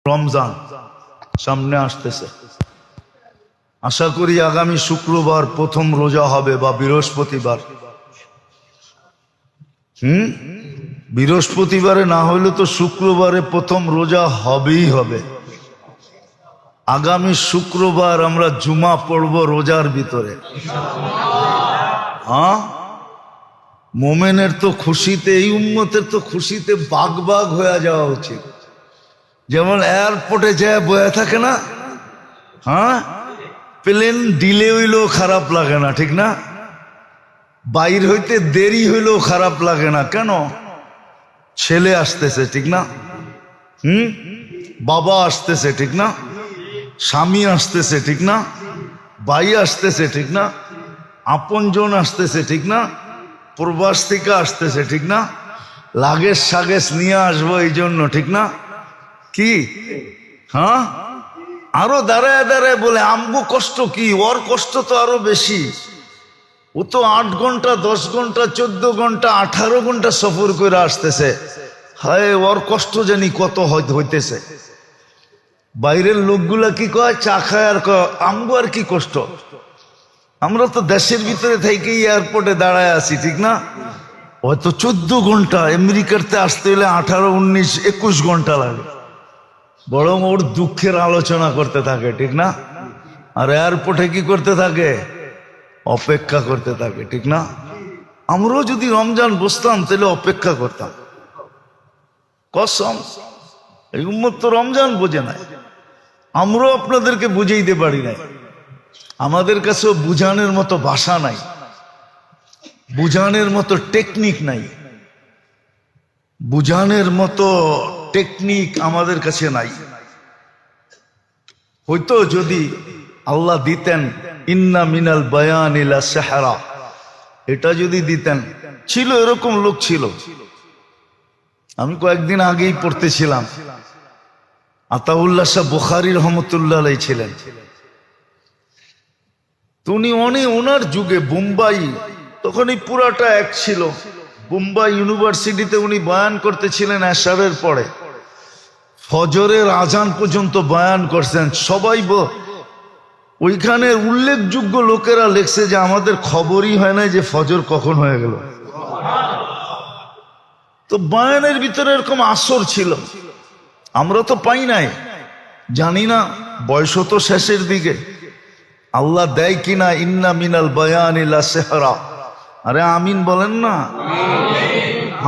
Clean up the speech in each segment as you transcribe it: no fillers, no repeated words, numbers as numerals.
রমজান সামনে আসতেছে। আশা করি আগামী শুক্রবার প্রথম রোজা হবে বা বৃহস্পতিবার। বৃহস্পতিবারে না হলে তো শুক্রবারে প্রথম রোজা হবেই হবে। আগামী শুক্রবার আমরা জুমা পড়ব রোজার ভিতরে। হ্যাঁ, মোমেনের তো খুশিতে, এই উম্মতের তো খুশিতে বাগ বাগ হয়ে যাওয়া উচিত। যেমন এয়ারপোর্টে যায় বয়ে থাকে না, হ্যাঁ, প্লেন ডিলে হইলেও খারাপ লাগে না, ঠিক না? বাইর হইতে দেরি হইলেও খারাপ লাগে না। কেন? ছেলে আসতেছে, ঠিক না? বাবা আসতেছে, ঠিক না? স্বামী আসতেছে, ঠিক না? ভাই আসতেছে, ঠিক না? আপনজন আসতেছে, ঠিক না? প্রবাস থেকে আসতেছে, ঠিক না? লাগেজ সাগেজ নিয়ে আসবো এই জন্য, ঠিক না? কি হ্যাঁ, আরো দাঁড়ায় দাঁড়ায় বলে আমগো কষ্ট কি, ওর কষ্ট তো আরো বেশি। ও তো 8 ঘন্টা 10 ঘন্টা 14 ঘন্টা 18 ঘন্টা সফর করে আসতেছে। হায়, ওর কষ্ট জানি কত হইতেছে। বাইরের লোকগুলা কি কয়, চা খায় আর কয় আমগো আর কি কষ্ট। আমরা তো দেশের ভিতরে থেকেই এয়ারপোর্টে দাঁড়ায় আছি, ঠিক না? হয়তো 14 ঘন্টা, আমেরিকাতে আসতে হলে 18 19 21 ঘন্টা লাগে। বরং ওর দুঃখের আলোচনা করতে থাকে, ঠিক না? আর এয়ারপোর্টে কি করতে থাকে? অপেক্ষা করতে থাকে, ঠিক না? আমরাও যদি রমজান বসতাম তাহলে অপেক্ষা করতাম। কসম, এই উম্মত তো রমজান বোঝে নাই। আমরাও আপনাদেরকে বুঝাইতে পারি নাই। আমাদের কাছেও বুঝানোর মতো ভাষা নাই, বুঝানোর মতো টেকনিক নাই, বুঝানোর মতো টেকনিক আমাদের কাছে নাই। হয়তো যদি আল্লাহ দিতেন ইন্না মিনাল বায়ানি লা সাহরা, এটা যদি দিতেন। ছিল, এরকম লোক ছিল। আমি কয়েকদিন আগেই পড়তেছিলাম, আতাউল্লাহ শাহ বুখারী রহমতুল্লাহ আলাইহি ছিলেন। তো উনি ওনার যুগে বোম্বাই, তখন এই পুরাটা এক ছিল। বোম্বাই ইউনিভার্সিটিতে উনি বয়ান করতেছিলেন এশারের পরে। ফজরের আজান পর্যন্ত বয়ান করছেন। সবাই ওইখানে উল্লেখযোগ্য লোকেরা লেখছে যে আমাদের খবরই হয় না যে ফজর কখন হয়ে গেল। তো বয়ানের ভিতরে এরকম আসর ছিল, আমরা তো পাই নাই, জানি না। বয়স তো শেষের দিকে। আল্লাহ দেয় কিনা ইন্না মিনাল বায়ানি লা সাহরা। আরে আমিন বলেন না।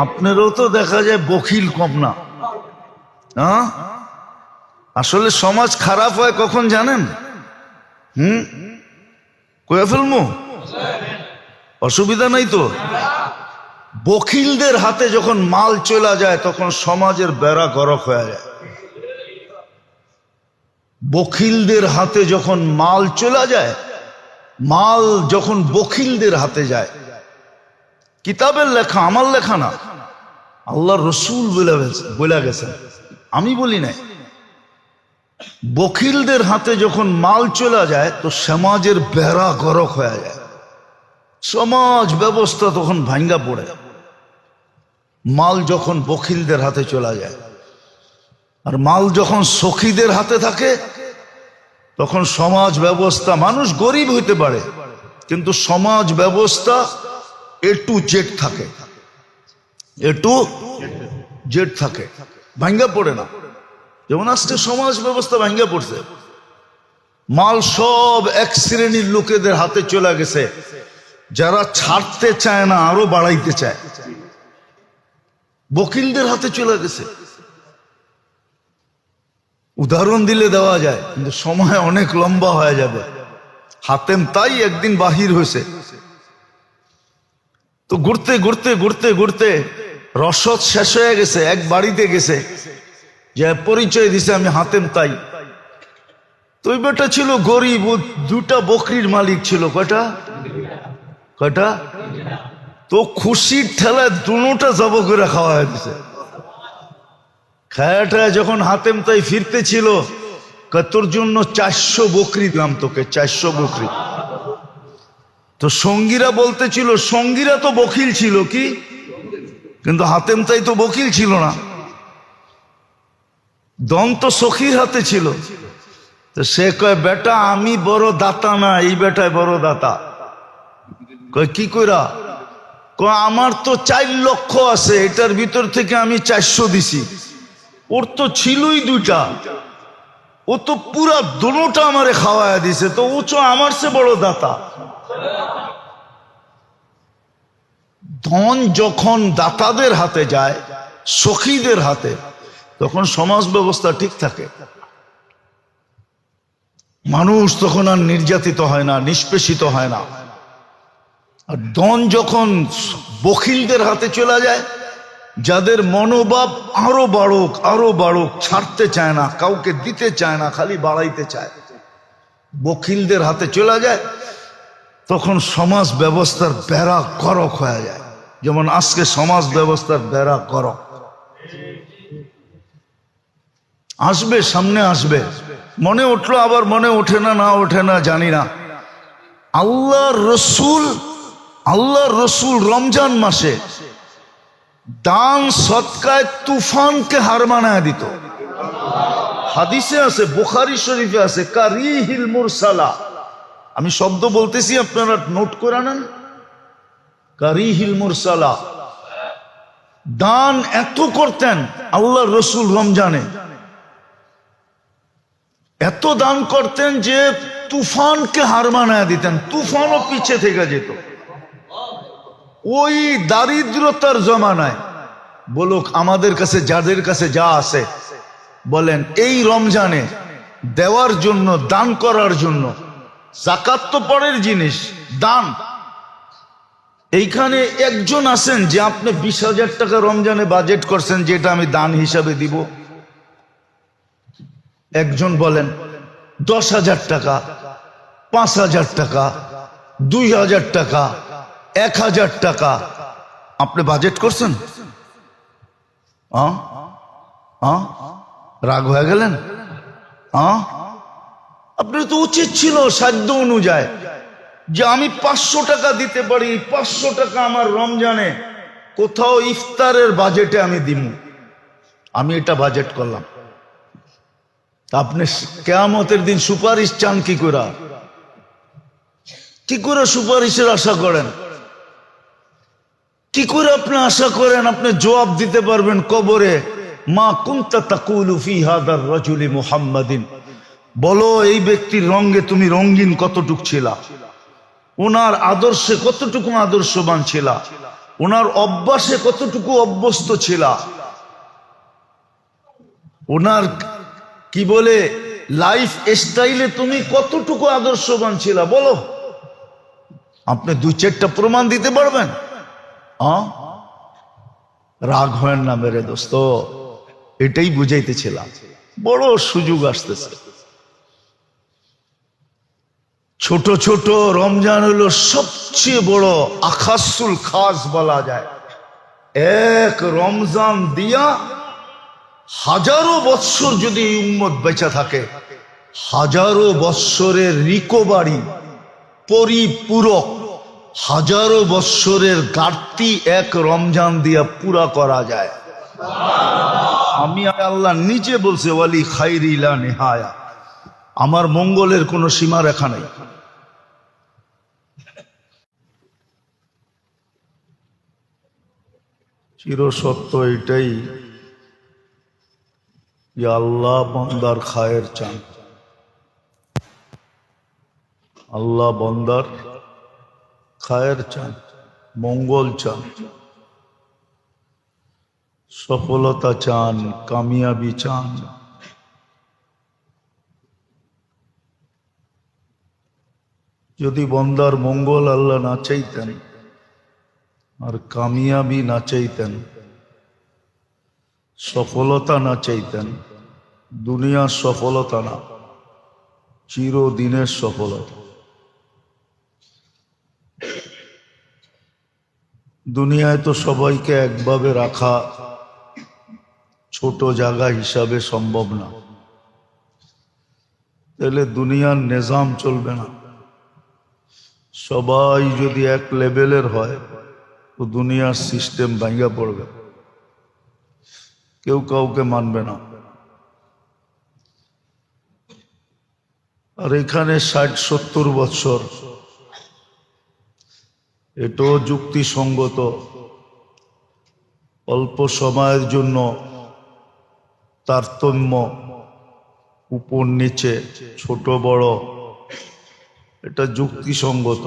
আপনারও তো দেখা যায় বখিল কম না। হ্যাঁ, আসলে সমাজ খারাপ হয় কখন জানেন? কয়ে ফেলবো, অসুবিধা নাই তো। বখিলদের হাতে যখন মাল চলে যায় তখন সমাজের বেড়া গরক হয়ে যায়। বখিলদের হাতে যখন মাল চলে যায়, মাল যখন বখিলদের হাতে যায়, কিতাবের লেখা, আমার লেখা না, আল্লাহ রসুল বলে গেছেন, আমি বলি নাই। বখিলদের হাতে যখন মাল চলে যায় তো সমাজের বেড়া গরক হয়ে যায়, সমাজ ব্যবস্থা তখন ভাঙ্গা পড়ে। মাল যখন বখিলদের হাতে চলে যায়, আর মাল যখন সখীদের হাতে থাকে তখন সমাজ ব্যবস্থা, মানুষ গরিব হইতে পারে কিন্তু সমাজ ব্যবস্থা A to Z থাকে, A to Z থাকে, ভাঙ্গা পড়ে না। যেমন আজকে সমাজ ব্যবস্থা ভাঙ্গা পড়ছে, মাল সব এক শ্রেণীর লোকেদের হাতে চলে গেছে, যারা ছাড়তে চায় না আরো বাড়াইতে চায়। বকিলদের হাতে চলে গেছে। উদাহরণ দিলে দেওয়া যায় কিন্তু সময় অনেক লম্বা হয়ে যাবে। হাতেম তাই একদিন বাহির হয়েছে, তো ঘুরতে ঘুরতে ঘুরতে ঘুরতে রসদ শেষ হয়ে গেছে। এক বাড়িতে গেছে, যে পরিচয় দিছে আমি হাতেম তাই। তো ওই বেটা ছিল গরিব, দুটা বকরির মালিক ছিল। কয়টা? তো খুশির ঠেলায় দুটা জব করে খাওয়া দিছে। খায়াটা যখন হাতেম তাই ফিরতে ছিল, তোর জন্য 400 বকরি দিলাম তোকে, 400 বকরি। তো সঙ্গীরা বলতেছিল, সঙ্গীরা তো বকিল ছিল কি, কিন্তু হাতেম তাই তো বকিল ছিল না। ধন তো সখীর হাতে ছিল। তো সে কয়, বেটা আমি বড় দাতা না, এই বেটায় বড় দাতা। কয় কি কইরা? কয় আমার তো 4 লক্ষ আছে, এটার ভিতর থেকে আমি 400 দিছি। ওর তো ছিলই 2টা, ও তো পুরা দোনোটা আমারে খাওয়ায়া দিছে, তো ও তো আমার চেয়ে বড় দাতা। ধন যখন দাতাদের হাতে যায়, সখীদের হাতে, তখন সমাজ ব্যবস্থা ঠিক থাকে। মানুষ তখন আর নির্যাতিত হয় না, নিষ্পেষিত হয় না। আর ধন যখন বখিলদের হাতে চলে যায়, যাদের মনোভাব আরো বাড়ুক আরো বাড়ুক, ছাড়তে চায় না, কাউকে দিতে চায় না, খালি বাড়াইতে চায়, বখিলদের হাতে চলে যায়, তখন সমাজ ব্যবস্থার বেড়া করক হয়ে যায়। যেমন আজকে সমাজ ব্যবস্থার বেড়া করক আসবে, সামনে আসবে, মনে উঠলো আবার মনে ওঠে না, না ওঠে না জানি না। আল্লাহর রসুল রমজান মাসে দান সৎকায় তুফানকে হার মানায় দিত। হাদিসে আছে, বুখারী শরীফে আছে, কারিহিল মুরসালা। আমি শব্দ বলতেছি, আপনারা নোট করে নেন। কারিহিল মুরসালা, দান এত করতেন আল্লাহর রসুল রমজানে, এত দান করতেন যে তুফানকে হার মানায় দিতেন, তুফানও পিছে থেকে যেত। ওই দারিদ্রতার জমানায় বলুক, আমাদের কাছে যাদের কাছে যা আছে বলেন, এই রমজানে দেওয়ার জন্য, দান করার জন্য, যাকাত তো পরের জিনিস, দান। এইখানে একজন আছেন যে আপনি 20,000 টাকা রমজানে বাজেট করছেন, যেটা আমি দান হিসাবে দিব? একজন বলেন 10,000 টাকা, 5,000 টাকা, 2,000 টাকা, 1,000 টাকা আপনি বাজেট করছেন? রাগ হয়ে গেলেন? আপনার তো উচিত ছিল সাধ্য অনুযায়ী যে আমি 500 টাকা দিতে পারি, 500 টাকা আমার রমজানে কোথাও ইফতারের বাজেটে আমি দিব, আমি এটা বাজেট করলাম। আপনি কিয়ামতের দিন সুপারিশ চান কি করে? কি করে সুপারিশের আশা করেন? কি করে আপনি আশা করেন আপনি জবাব দিতে পারবেন কবরে? মা কুনতা তাকুলু ফি হাদার রাজুলি মুহাম্মাদিন, বলো এই ব্যক্তির রঙে তুমি রঙিন কতটুক ছিলা, ওনার আদর্শে কতটুকু আদর্শবান ছিলা, ওনার অভ্যাসে কতটুকু অভ্যস্ত ছিলা, ওনার কি বলে লাইফ স্টাইলে তুমি কতটুকু আদর্শবান ছিলা, বলো। আপনি 2-4টা প্রমাণ দিতে পারবেন? রাগ হয় না মেরে দোস্ত, এটাই বুঝাইতেছিলাম। বড় সুযোগ আসতেছে। ছোট ছোট রমজান হলো সবচেয়ে বড় আখাসুল খাস বলা যায়। এক রমজান দিয়া হাজারো বৎসর যদি উম্মত বেঁচে থাকে, হাজারো বৎসরের রিকভারি, পরিপূরক, হাজারো বৎসরের ঘাটতি এক রমজান দিয়া পুরা করা যায়। আমি আল্লাহ নিজে বলছে, ওয়ালি খাইরি লা নিহায়া, আমার মঙ্গলের কোনো সীমা রেখা নাই। চিরসত্য এটাই যে আল্লাহ বান্দার খায়ের চান, আল্লাহ বান্দার খায়ের চান, মঙ্গল চান, সফলতা চান, কামিয়াবি চান। যদি বান্দার মঙ্গল আল্লাহ না চাইতেন আর কামিয়াবি না চাইতেন, সফলতা না চাইতেন, দুনিয়ার সফলতা না, চিরদিনের সফলতা। দুনিয়ায় তো সবাইকে একভাবে রাখা ছোট জায়গা হিসাবে সম্ভব না, তাহলে দুনিয়ার নিজাম চলবে না। সবাই যদি এক লেভেলের হয় তো দুনিয়ার সিস্টেম ভাঙা পড়বে, কেউ কাউকে মানবে না। আর এখানে 60-70 বৎসর, এটাও যুক্তিসঙ্গত। অল্প সময়ের জন্য তারতম্য, উপর নিচে, ছোট বড়, এটা যুক্তিসঙ্গত,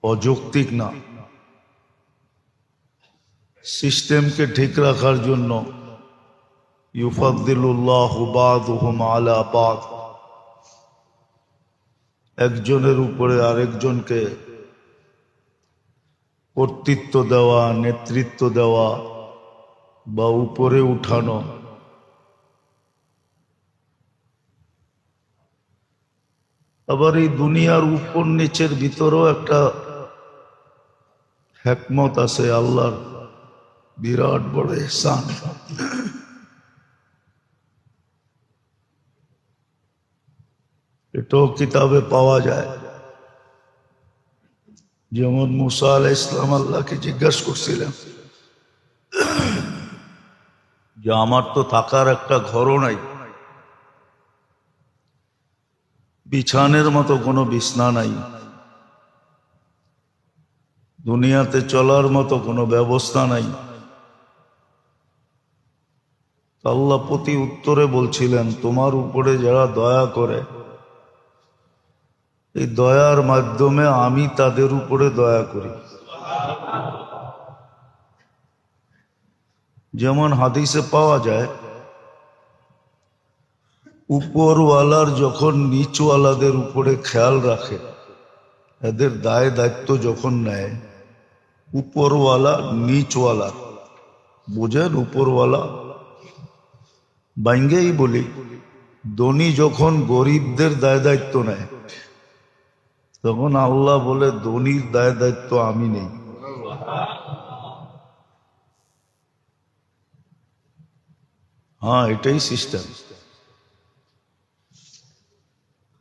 অযৌক্তিক না। সিস্টেমকে ঠিক রাখার জন্য ইউফাদ্দিলুল্লাহু বা'দুহুম আলা বা'দ, একজনের উপরে আরেকজনকে কর্তৃত্ব দেওয়া, নেতৃত্ব দেওয়া বা উপরে উঠানো, আবার এই দুনিয়ার উপর নিচের ভিতরেও একটা হিকমত আছে, আল্লাহর বিরাট বড় ইহসান। এটাও কিতাবে পাওয়া যায়। যেমন মুসা আলাইহিস সালাম আল্লাহকে জিজ্ঞাসা করছিলেন যে আমার তো থাকার একটা ঘরও নাই, বিছানের মতো কোনো বিছনা নাই, দুনিয়াতে চলার মতো কোনো ব্যবস্থা নাই। আল্লাহ প্রতি উত্তরে বলছিলেন, তোমার উপরে যারা দয়া করে, এই দয়ার মাধ্যমে আমি তাদের উপরে দয়া করি। যেমন হাদিসে পাওয়া যায়, উপরওয়ালার যখন নিচওয়ালাদের উপরে খেয়াল রাখে, এদের দায় দায়িত্ব যখন নেয়, উপরওয়ালা নিচওয়ালা, বোঝেন? উপরওয়ালা বাইঙ্গেই বলি, ধনী যখন গরিবদের দায় দায়িত্ব নেয়, তখন আল্লাহ বলে ধনীর দায় দায়িত্ব আমি নেই। হ্যাঁ, এটাই সিস্টেম।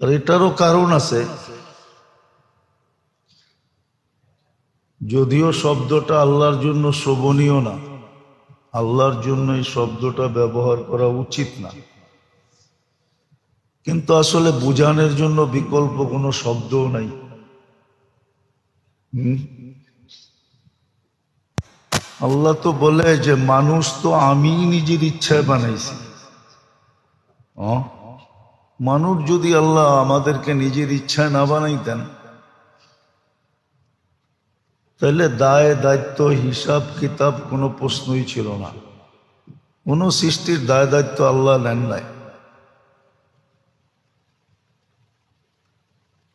আর এটারও কারণ আছে, যদিও শব্দটা আল্লাহর জন্য শোভনীয় না, আল্লাহর জন্য এই শব্দটা ব্যবহার করা উচিত না, কিন্তু আসলে বুঝানোর জন্য বিকল্প কোনো শব্দও নাই। আল্লাহ তো বলে যে মানুষ তো আমি নিজের ইচ্ছায় বানাইছি। মানুষ যদি আল্লাহ আমাদেরকে নিজের ইচ্ছায় না বানাইতেন, তাহলে দায় দায়িত্ব হিসাব কিতাব কোনো প্রশ্নই ছিল না। কোনো সৃষ্টির দায় দায়িত্ব আল্লাহ নেন নাই।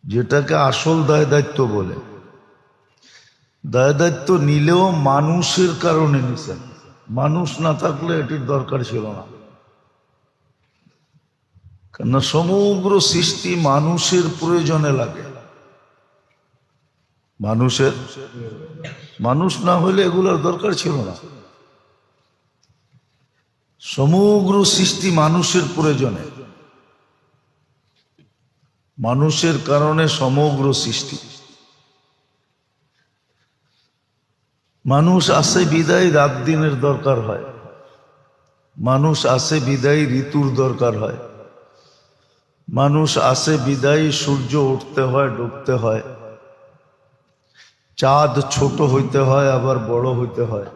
যেটাকে আসল দায় দায়িত্ব বলে, দায় দায়িত্ব নিলেও মানুষের কারণে নিছেন। মানুষ না থাকলে এটির দরকার ছিল না, কেননা সমগ্র সৃষ্টি মানুষের প্রয়োজনে লাগে। মানুষ না হলে এগুলোর দরকার ছিল না। সমগ্র সৃষ্টি মানুষের প্রয়োজনে, মানুষের কারণে সমগ্র সৃষ্টি। মানুষ আসে বিদায় রাত দিনের দরকার হয়, মানুষ আসে বিদায় ঋতুর দরকার হয়, মানুষ আসে বিদায় সূর্য উঠতে হয়, ডুবতে হয়, চাঁদ ছোট হইতে হয়, আবার বড় হইতে হয়।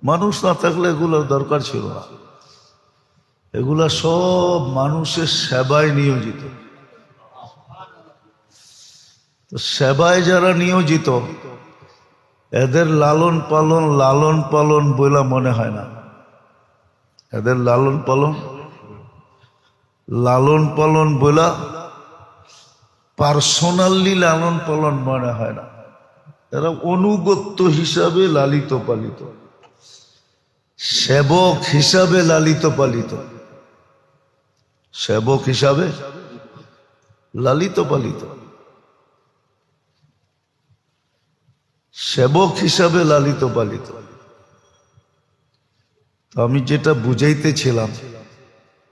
মানুষ না থাকলে এগুলোর দরকার ছিল না। এগুলা সব মানুষের সেবায় নিয়োজিত। তো সেবায় যারা নিয়োজিত, এদের লালন পালন বলে মনে হয় না। এদের লালন পালন বলা পার্সোনালি লালন পালন মনে হয় না। এরা অনুগত্য হিসাবে লালিত পালিত, সেবক হিসাবে লালিত পালিত, সেবক হিসাবে লালিত পালিত, সেবক হিসাবে লালিত পালিত। আমি যেটা বুঝাইতেছিলাম,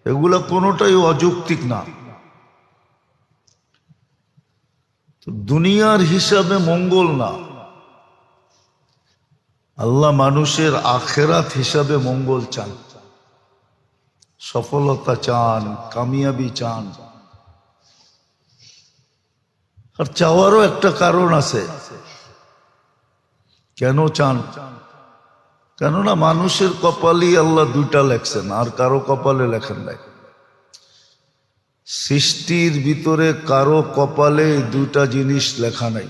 এগুলা কোনোটাই অযৌক্তিক না। দুনিয়ার হিসাবে মঙ্গল না, আল্লাহ মানুষের আখেরাত হিসাবে মঙ্গল চান, সফলতা চান, কামিয়াবি চান। আর চাওয়ারও একটা কারণ আছে। কেন চান? কেননা মানুষের কপালই আল্লাহ দুইটা লেখছেন, আর কারো কপালে লেখেন নাই। সৃষ্টির ভিতরে কারো কপালে দুইটা জিনিস লেখা নাই।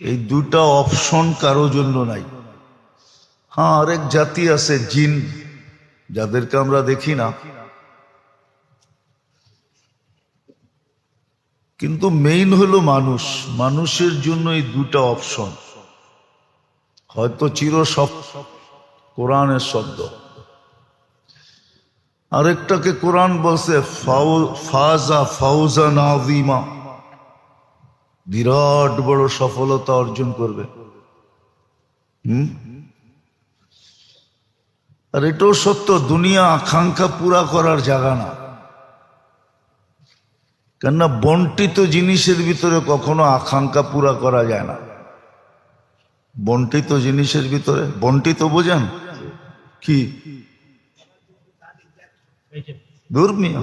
এই দুইটা অপশন কারো জন্য নাই। হ্যাঁ, আরেক জাতি আছে জিন, যাদেরকে আমরা দেখি না, কিন্তু মেইন হলো মানুষ। মানুষের জন্য এই দুটা অপশন। হয়তো কোরআনের শব্দ, আরেকটাকে কোরআন বলছে ফাজা ফাউজান আযীমা, বিরাট বড় সফলতা অর্জন করবে। আর এটাও সত্য, দুনিয়া আকাঙ্ক্ষা পুরা করার জায়গা না। কেননা বন্টিত জিনিসের ভিতরে কখনো আকাঙ্ক্ষা পুরা করা যায় না। বন্টিত জিনিসের ভিতরে, বন্টিত বোঝেন কি? ধর্মীয়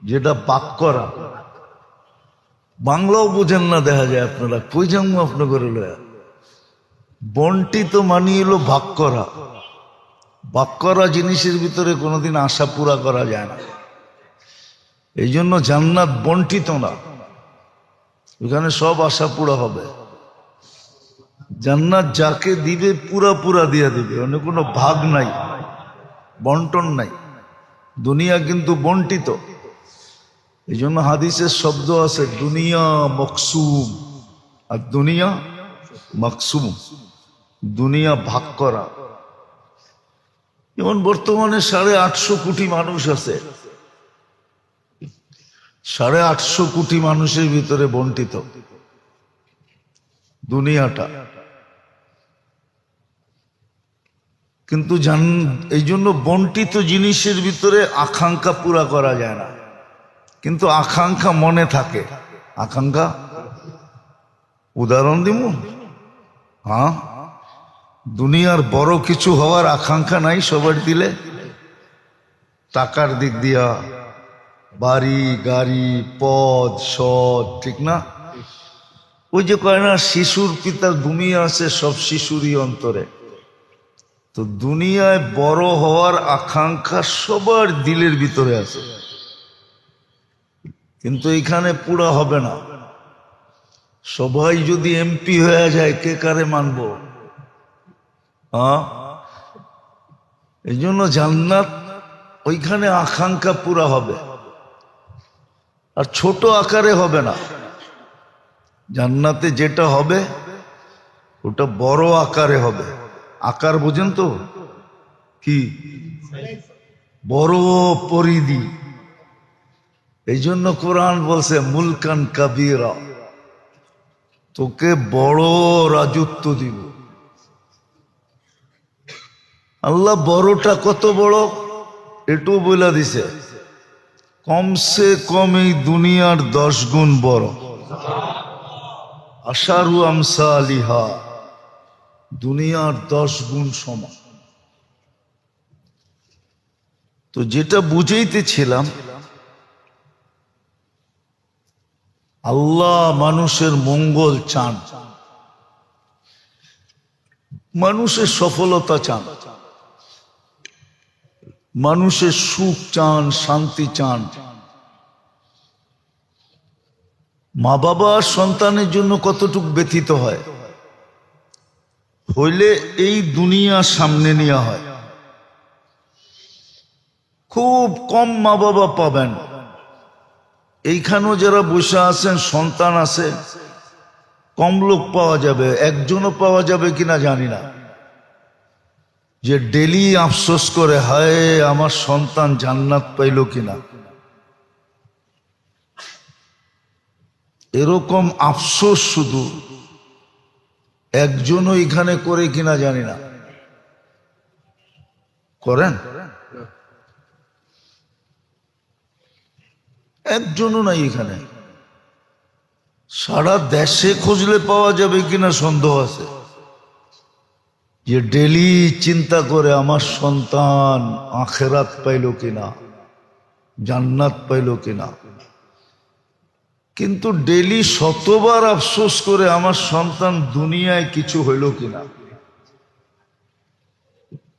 যেটা বাক করা, বাংলাও বোঝেন না দেখা যায় আপনারা, কই যাবো আপনার করে লয়া। বন্টিত মানি হলো ভাগ করা। ভাগ করা জিনিসের ভিতরে কোনোদিন আশা পুরা করা যায় না। এই জন্য জান্নাত বন্টিত না, ওখানে সব আশা পুরা হবে। জান্নাত যাকে দিবে পুরা পুরা দিয়ে দিবে, অন্য কোনো ভাগ নাই, বন্টন নাই। দুনিয়া কিন্তু বন্টিত। এই জন্য হাদিসের শব্দ আছে, দুনিয়া মকসুম আর দুনিয়া মাকসুম, দুনিয়া ভাগ করা। যেমন বর্তমানে 850 কোটি মানুষ আছে, 850 কোটি মানুষের ভিতরে বন্টিত দুনিয়াটা। কিন্তু এই জন্য বন্টিত জিনিসের ভিতরে আকাঙ্ক্ষা পুরা করা যায় না, কিন্তু আকাঙ্ক্ষা মনে থাকে। আকাঙ্ক্ষা উদাহরণ দিব। হ্যাঁ, দুনিয়ার বড় কিছু হওয়ার আকাঙ্ক্ষা নাই সবার দিলে? টাকার দিক দিয়া, বাড়ি গাড়ি পদ সদ, ঠিক না? ওই যে কয় না, শিশুর পিতা ঘুমিয়ে আছে সব শিশুরই অন্তরে। তো দুনিয়ায় বড় হওয়ার আকাঙ্ক্ষা সবার দিলের ভিতরে আছে, কিন্তু এখানে পুরা হবে না। সবাই যদি এমপি হয়ে যায়, কে কারে মানব? হ্যাঁ, এই জন্য জান্নাত ওইখানে আকাঙ্ক্ষা পুরা হবে, আর ছোট আকারে হবে না। জান্নাতে যেটা হবে ওটা বড় আকারে হবে। আকার বোঝেন তো কি? বড় পরিধি। এই জন্য কোরআন বলছে মুলকান কাবীরা, তোকে বড় রাজত্ব দিব। আল্লাহ বড়টা কত বড় এটু বলে দিছে, কমসে কম এই দুনিয়ার 10 গুণ বড়। আশারু আমসালিহা, দুনিয়ার 10 গুণ সমান। তো যেটা বুঝাইতেছিলাম, আল্লাহ মানুষের মঙ্গল চান, মানুষের সফলতা চান, মানুষের সুখ চান, শান্তি চান। মা বাবা সন্তানের জন্য কতটুক ব্যথিত হয়, হইলে এই দুনিয়া সামনে নেওয়া হয়। খুব কম মা বাবা পাবেন, এইখানেও যারা বসে আছেন সন্তান আছে, কম লোক পাওয়া যাবে, একজনও পাওয়া যাবে কিনা জানি না, যে ডেলি আফসোস করে হায় আমার সন্তান জান্নাত পাইল কিনা। এরকম আফসোস শুধু একজনও এখানে করে কিনা জানি না। করেন? একজনও নাই এখানে। সারা দেশে খুঁজলে পাওয়া যাবে কিনা সন্দেহ আছে, যে ডেলি চিন্তা করে আমার সন্তান আখেরাত পাইল কিনা, জান্নাত পাইল কিনা। কিন্তু ডেলি শতবার আফসোস করে আমার সন্তান দুনিয়ায় কিছু হইল কিনা,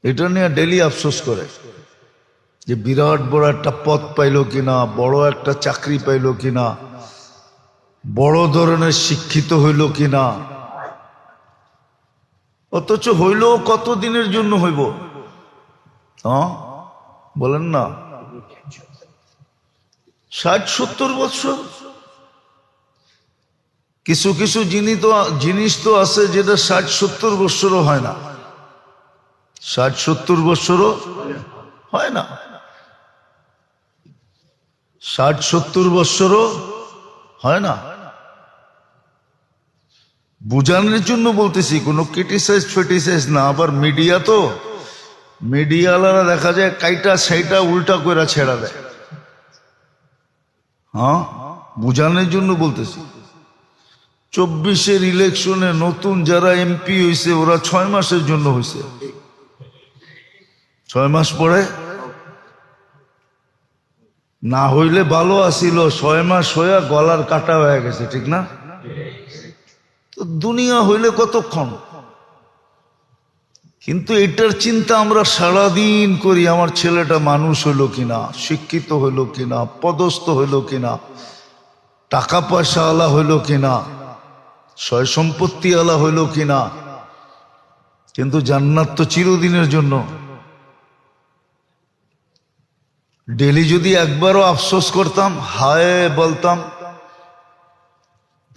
এটা নিয়ে ডেলি আফসোস করে যে বিরাট বড় একটা পদ পাইল কিনা, বড় একটা চাকরি পাইল কিনা, বড় ধরনের শিক্ষিত হইল কিনা। অথচ হইল কত দিনের জন্য হইব? হ্যাঁ বলেন না, 60-70 বছর। কিছু কিছু জিনিস তো আছে যেটা 60-70 বছরও হয় না, 60-70 বছরও হয় না, 60-70 বছরও হয় না। বুঝানোর জন্য বলতেছি, কোনো ক্রিটিসাইজ ফেটিসাইজ না। আবার মিডিয়া তো, মিডিয়াওয়ালারা দেখা যায় কাইটা সেইটা উল্টা করে ছেড়া দেয়। হ্যাঁ, বুঝানোর জন্য বলতেছি। 24-এর ইলেকশনে নতুন যারা এমপি হয়েছে ওরা 6 মাসের জন্য হয়েছে, 6 মাস পরে না হইলে ভালো আসিল, 6 মাস হইয়া গলার কাটা হয়ে গেছে, ঠিক না? তো দুনিয়া হইলে কতক্ষণ? কিন্তু এটার চিন্তা আমরা সারাদিন করি, আমার ছেলেটা মানুষ হইল কিনা, শিক্ষিত হইল কিনা, পদস্থ হইল কিনা, টাকা পয়সা আলা হইল কিনা, সয় সম্পত্তি আলা হইল কিনা। কিন্তু জান্নাত তো চিরদিনের জন্য। ডেলি যদি একবারও আফসোস করতাম, হায় বলতাম,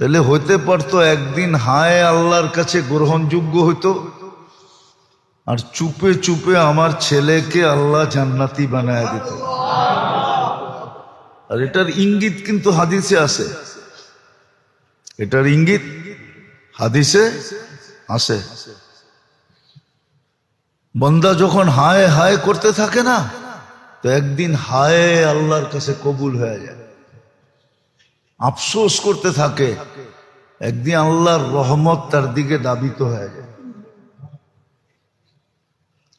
তাহলে হইতে পারতো একদিন হায় আল্লাহর কাছে গ্রহণযোগ্য হইতো, আর চুপে চুপে আমার ছেলেকে আল্লাহ জান্নাতি বানায় দিত। আর এটার ইঙ্গিত কিন্তু হাদিসে আছে, এটার ইঙ্গিত হাদিসে আছে। বান্দা যখন হায় হায় করতে থাকে না, তো একদিন হায় আল্লাহর কাছে কবুল হয়ে যায়। আফসোস করতে থাকে, একদিন আল্লাহর রহমত তার দিকে দাবিত হয়ে যায়।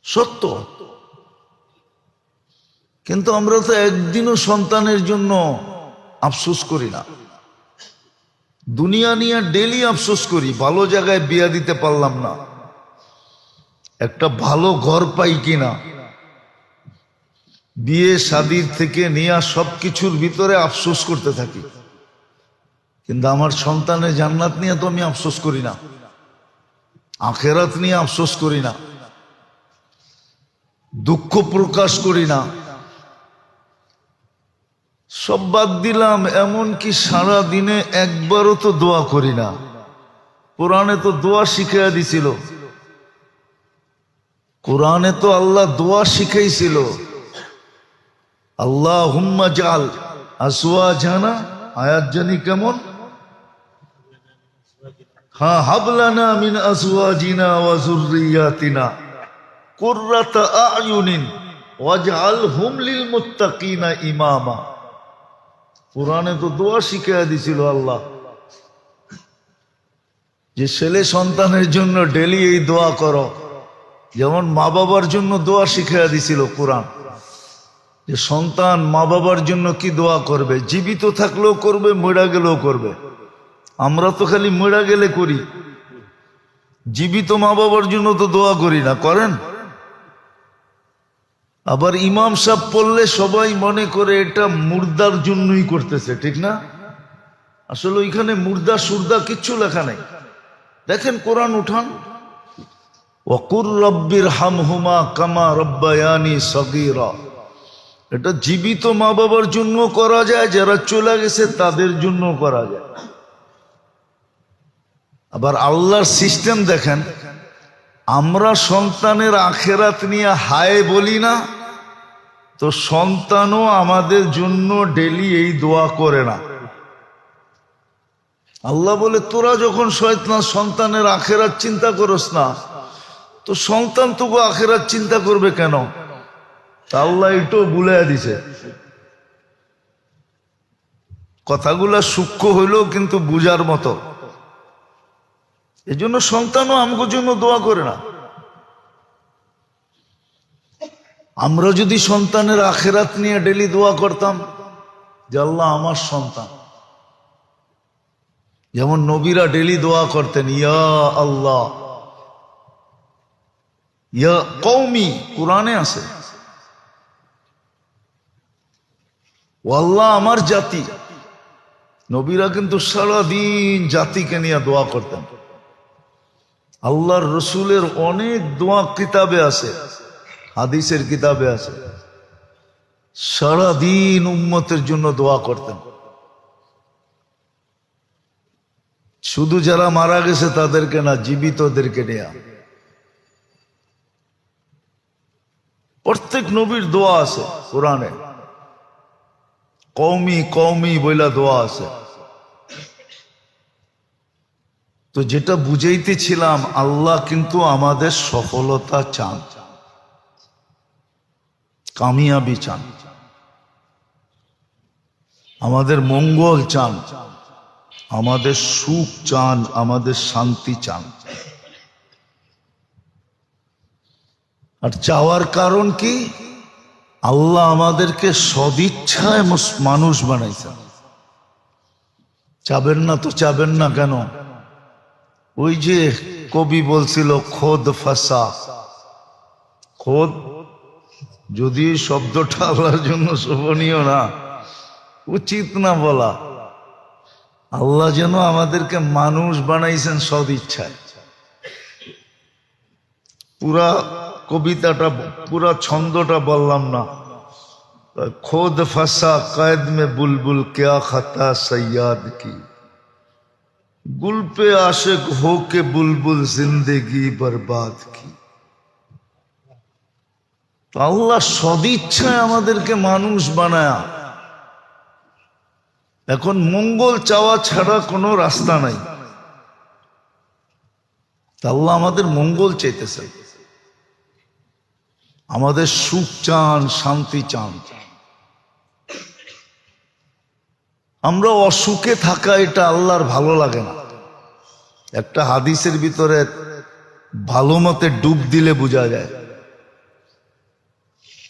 সত্য। কিন্তু আমরা তো একদিনও সন্তানের জন্য আফসোস করি না। দুনিয়া নিয়ে ডেলি আফসোস করি, ভালো জায়গায় বিয়া দিতে পারলাম না, একটা ভালো ঘর পাই কিনা, বিয়ে শাদীর থেকে নিয়ে সবকিছুর ভিতরে আফসোস করতে থাকি। কিন্তু আমার সন্তানের জান্নাত নিয়ে তো আমি আফসোস করি না, আখেরাত নিয়ে আফসোস করি না, দুঃখ প্রকাশ করি না। সব বাদ দিলাম, এমনকি সারা দিনে একবারও তো দোয়া করি না। কোরআনে তো দোয়া শিখাইয়া দিছিল, কোরআনে তো আল্লাহ দোয়া শিখাইছিল, আল্লাহুম্মা জাল আসওয়াজানা, আয়াত জানি কেমন, হ্যাঁ, হাবলানা মিন আসওয়াজিনা ওয়া যুররিয়াতিনা কুররাতা আয়ুনিন ওয়াজআলহুম লিল মুত্তাকিনা ইমামা। কোরআনে তো দোয়া শিখাইয়া দিছিল আল্লাহ, যে ছেলে সন্তানের জন্য ডেলি এই দোয়া করো। যেমন মা বাবার জন্য দোয়া শিখাইয়া দিছিল কোরআন, যে সন্তান মা বাবার জন্য কি দোয়া করবে, জীবিত থাকলেও করবে, মরে গেলেও করবে। আমরা তো খালি মরে গেলে করি, জীবিত মা বাবার জন্য তো দোয়া করি না। করেন? আবার ইমাম সাহেব পড়লে সবাই মনে করে এটা মুর্দার জন্যই করতেছে, ঠিক না? আসলে ওইখানে মুর্দা সুরদা কিচ্ছু লেখা নেই। দেখেন কোরআন উঠান, ওয়াকুর রব্বির হামহুমা কামা রব্বায়ানি সগীরা। এটা জীবিত মা বাবার জন্য করা যায়, যারা চলে গেছে তাদের জন্য করা যায়। আবার আল্লাহর সিস্টেম দেখেন, আমরা সন্তানের আখেরাত নিয়ে হায় বলি না, তো সন্তানও আমাদের জন্য ডেলি এই দোয়া করে না। আল্লাহ বলে, তোরা যখন সন্তানের আখেরাত চিন্তা করস না, তো সন্তান তোকে আখেরাত চিন্তা করবে কেন? আল্লাহ এটাও বুলাইয়া দিছে। কথাগুলা সূক্ষ্ম হইলেও কিন্তু বুঝার মতো। এই জন্য সন্তানও আমাদের জন্য দোয়া করে না। আমরা যদি সন্তানের আখেরাত নিয়ে ডেলি দোয়া করতাম, যে আল্লাহ আমার সন্তান যেমন নবীরা ডেলি দোয়া করতেন, ইয়া আল্লাহ ইয়া কওমি, কোরআনে আছে, ও আল্লাহ আমার জাতি। নবীরা কিন্তু সারাদিন জাতিকে নিয়ে দোয়া করতেন। আল্লাহর রসুলের অনেক দোয়া কিতাবে আছে, হাদিসের কিতাবে আছে, সারাদিন উম্মতের জন্য দোয়া করতেন। শুধু যারা মারা গেছে তাদেরকে না, জীবিতদেরকে নেয়া। প্রত্যেক নবীর দোয়া আছে কোরআনে, কওমি কওমি বইলা দোয়া আছে। তো যেটা বুঝাইতেছিলাম, আল্লাহ কিন্তু আমাদের সফলতা চান, কামিয়াবি চান, আমাদের মঙ্গল চান, আমাদের সুখ চান, আমাদের শান্তি চান। আর চাওয়ার কারণ কি? আল্লাহ আমাদেরকে সদিচ্ছায় মানুষ বানাইছেন। চাবেন না তো চাবেন না কেন? ওই যে কবি বলছিল, খোদ ফাসা, খোদ, যদি শব্দটা আল্লাহর জন্য শোভনীয় না, উচিত না বলা। আল্লাহ যেন আমাদেরকে মানুষ বানাইছেন সদিচ্ছায়। পুরা কবিতাটা, পুরা ছন্দটা বললাম না। খোদ ফাসা कैद में बुलबुल क्या खता सैयाद की, गुल पे आशिक हो के बुलबुल जिंदगी बर्बाद की। তো আল্লাহ সদিচ্ছায় আমাদেরকে মানুষ বানায়া। এখন মঙ্গল চাওয়া ছাড়া কোনো রাস্তা নাই। আল্লাহ আমাদের মঙ্গল চাইতেছে, আমাদের সুখ চান, শান্তি চান। আমরা অসুখে থাকা, এটা আল্লাহর ভালো লাগে না। একটা হাদিসের ভিতরে ভালো মতে ডুব দিলে বোঝা যায়।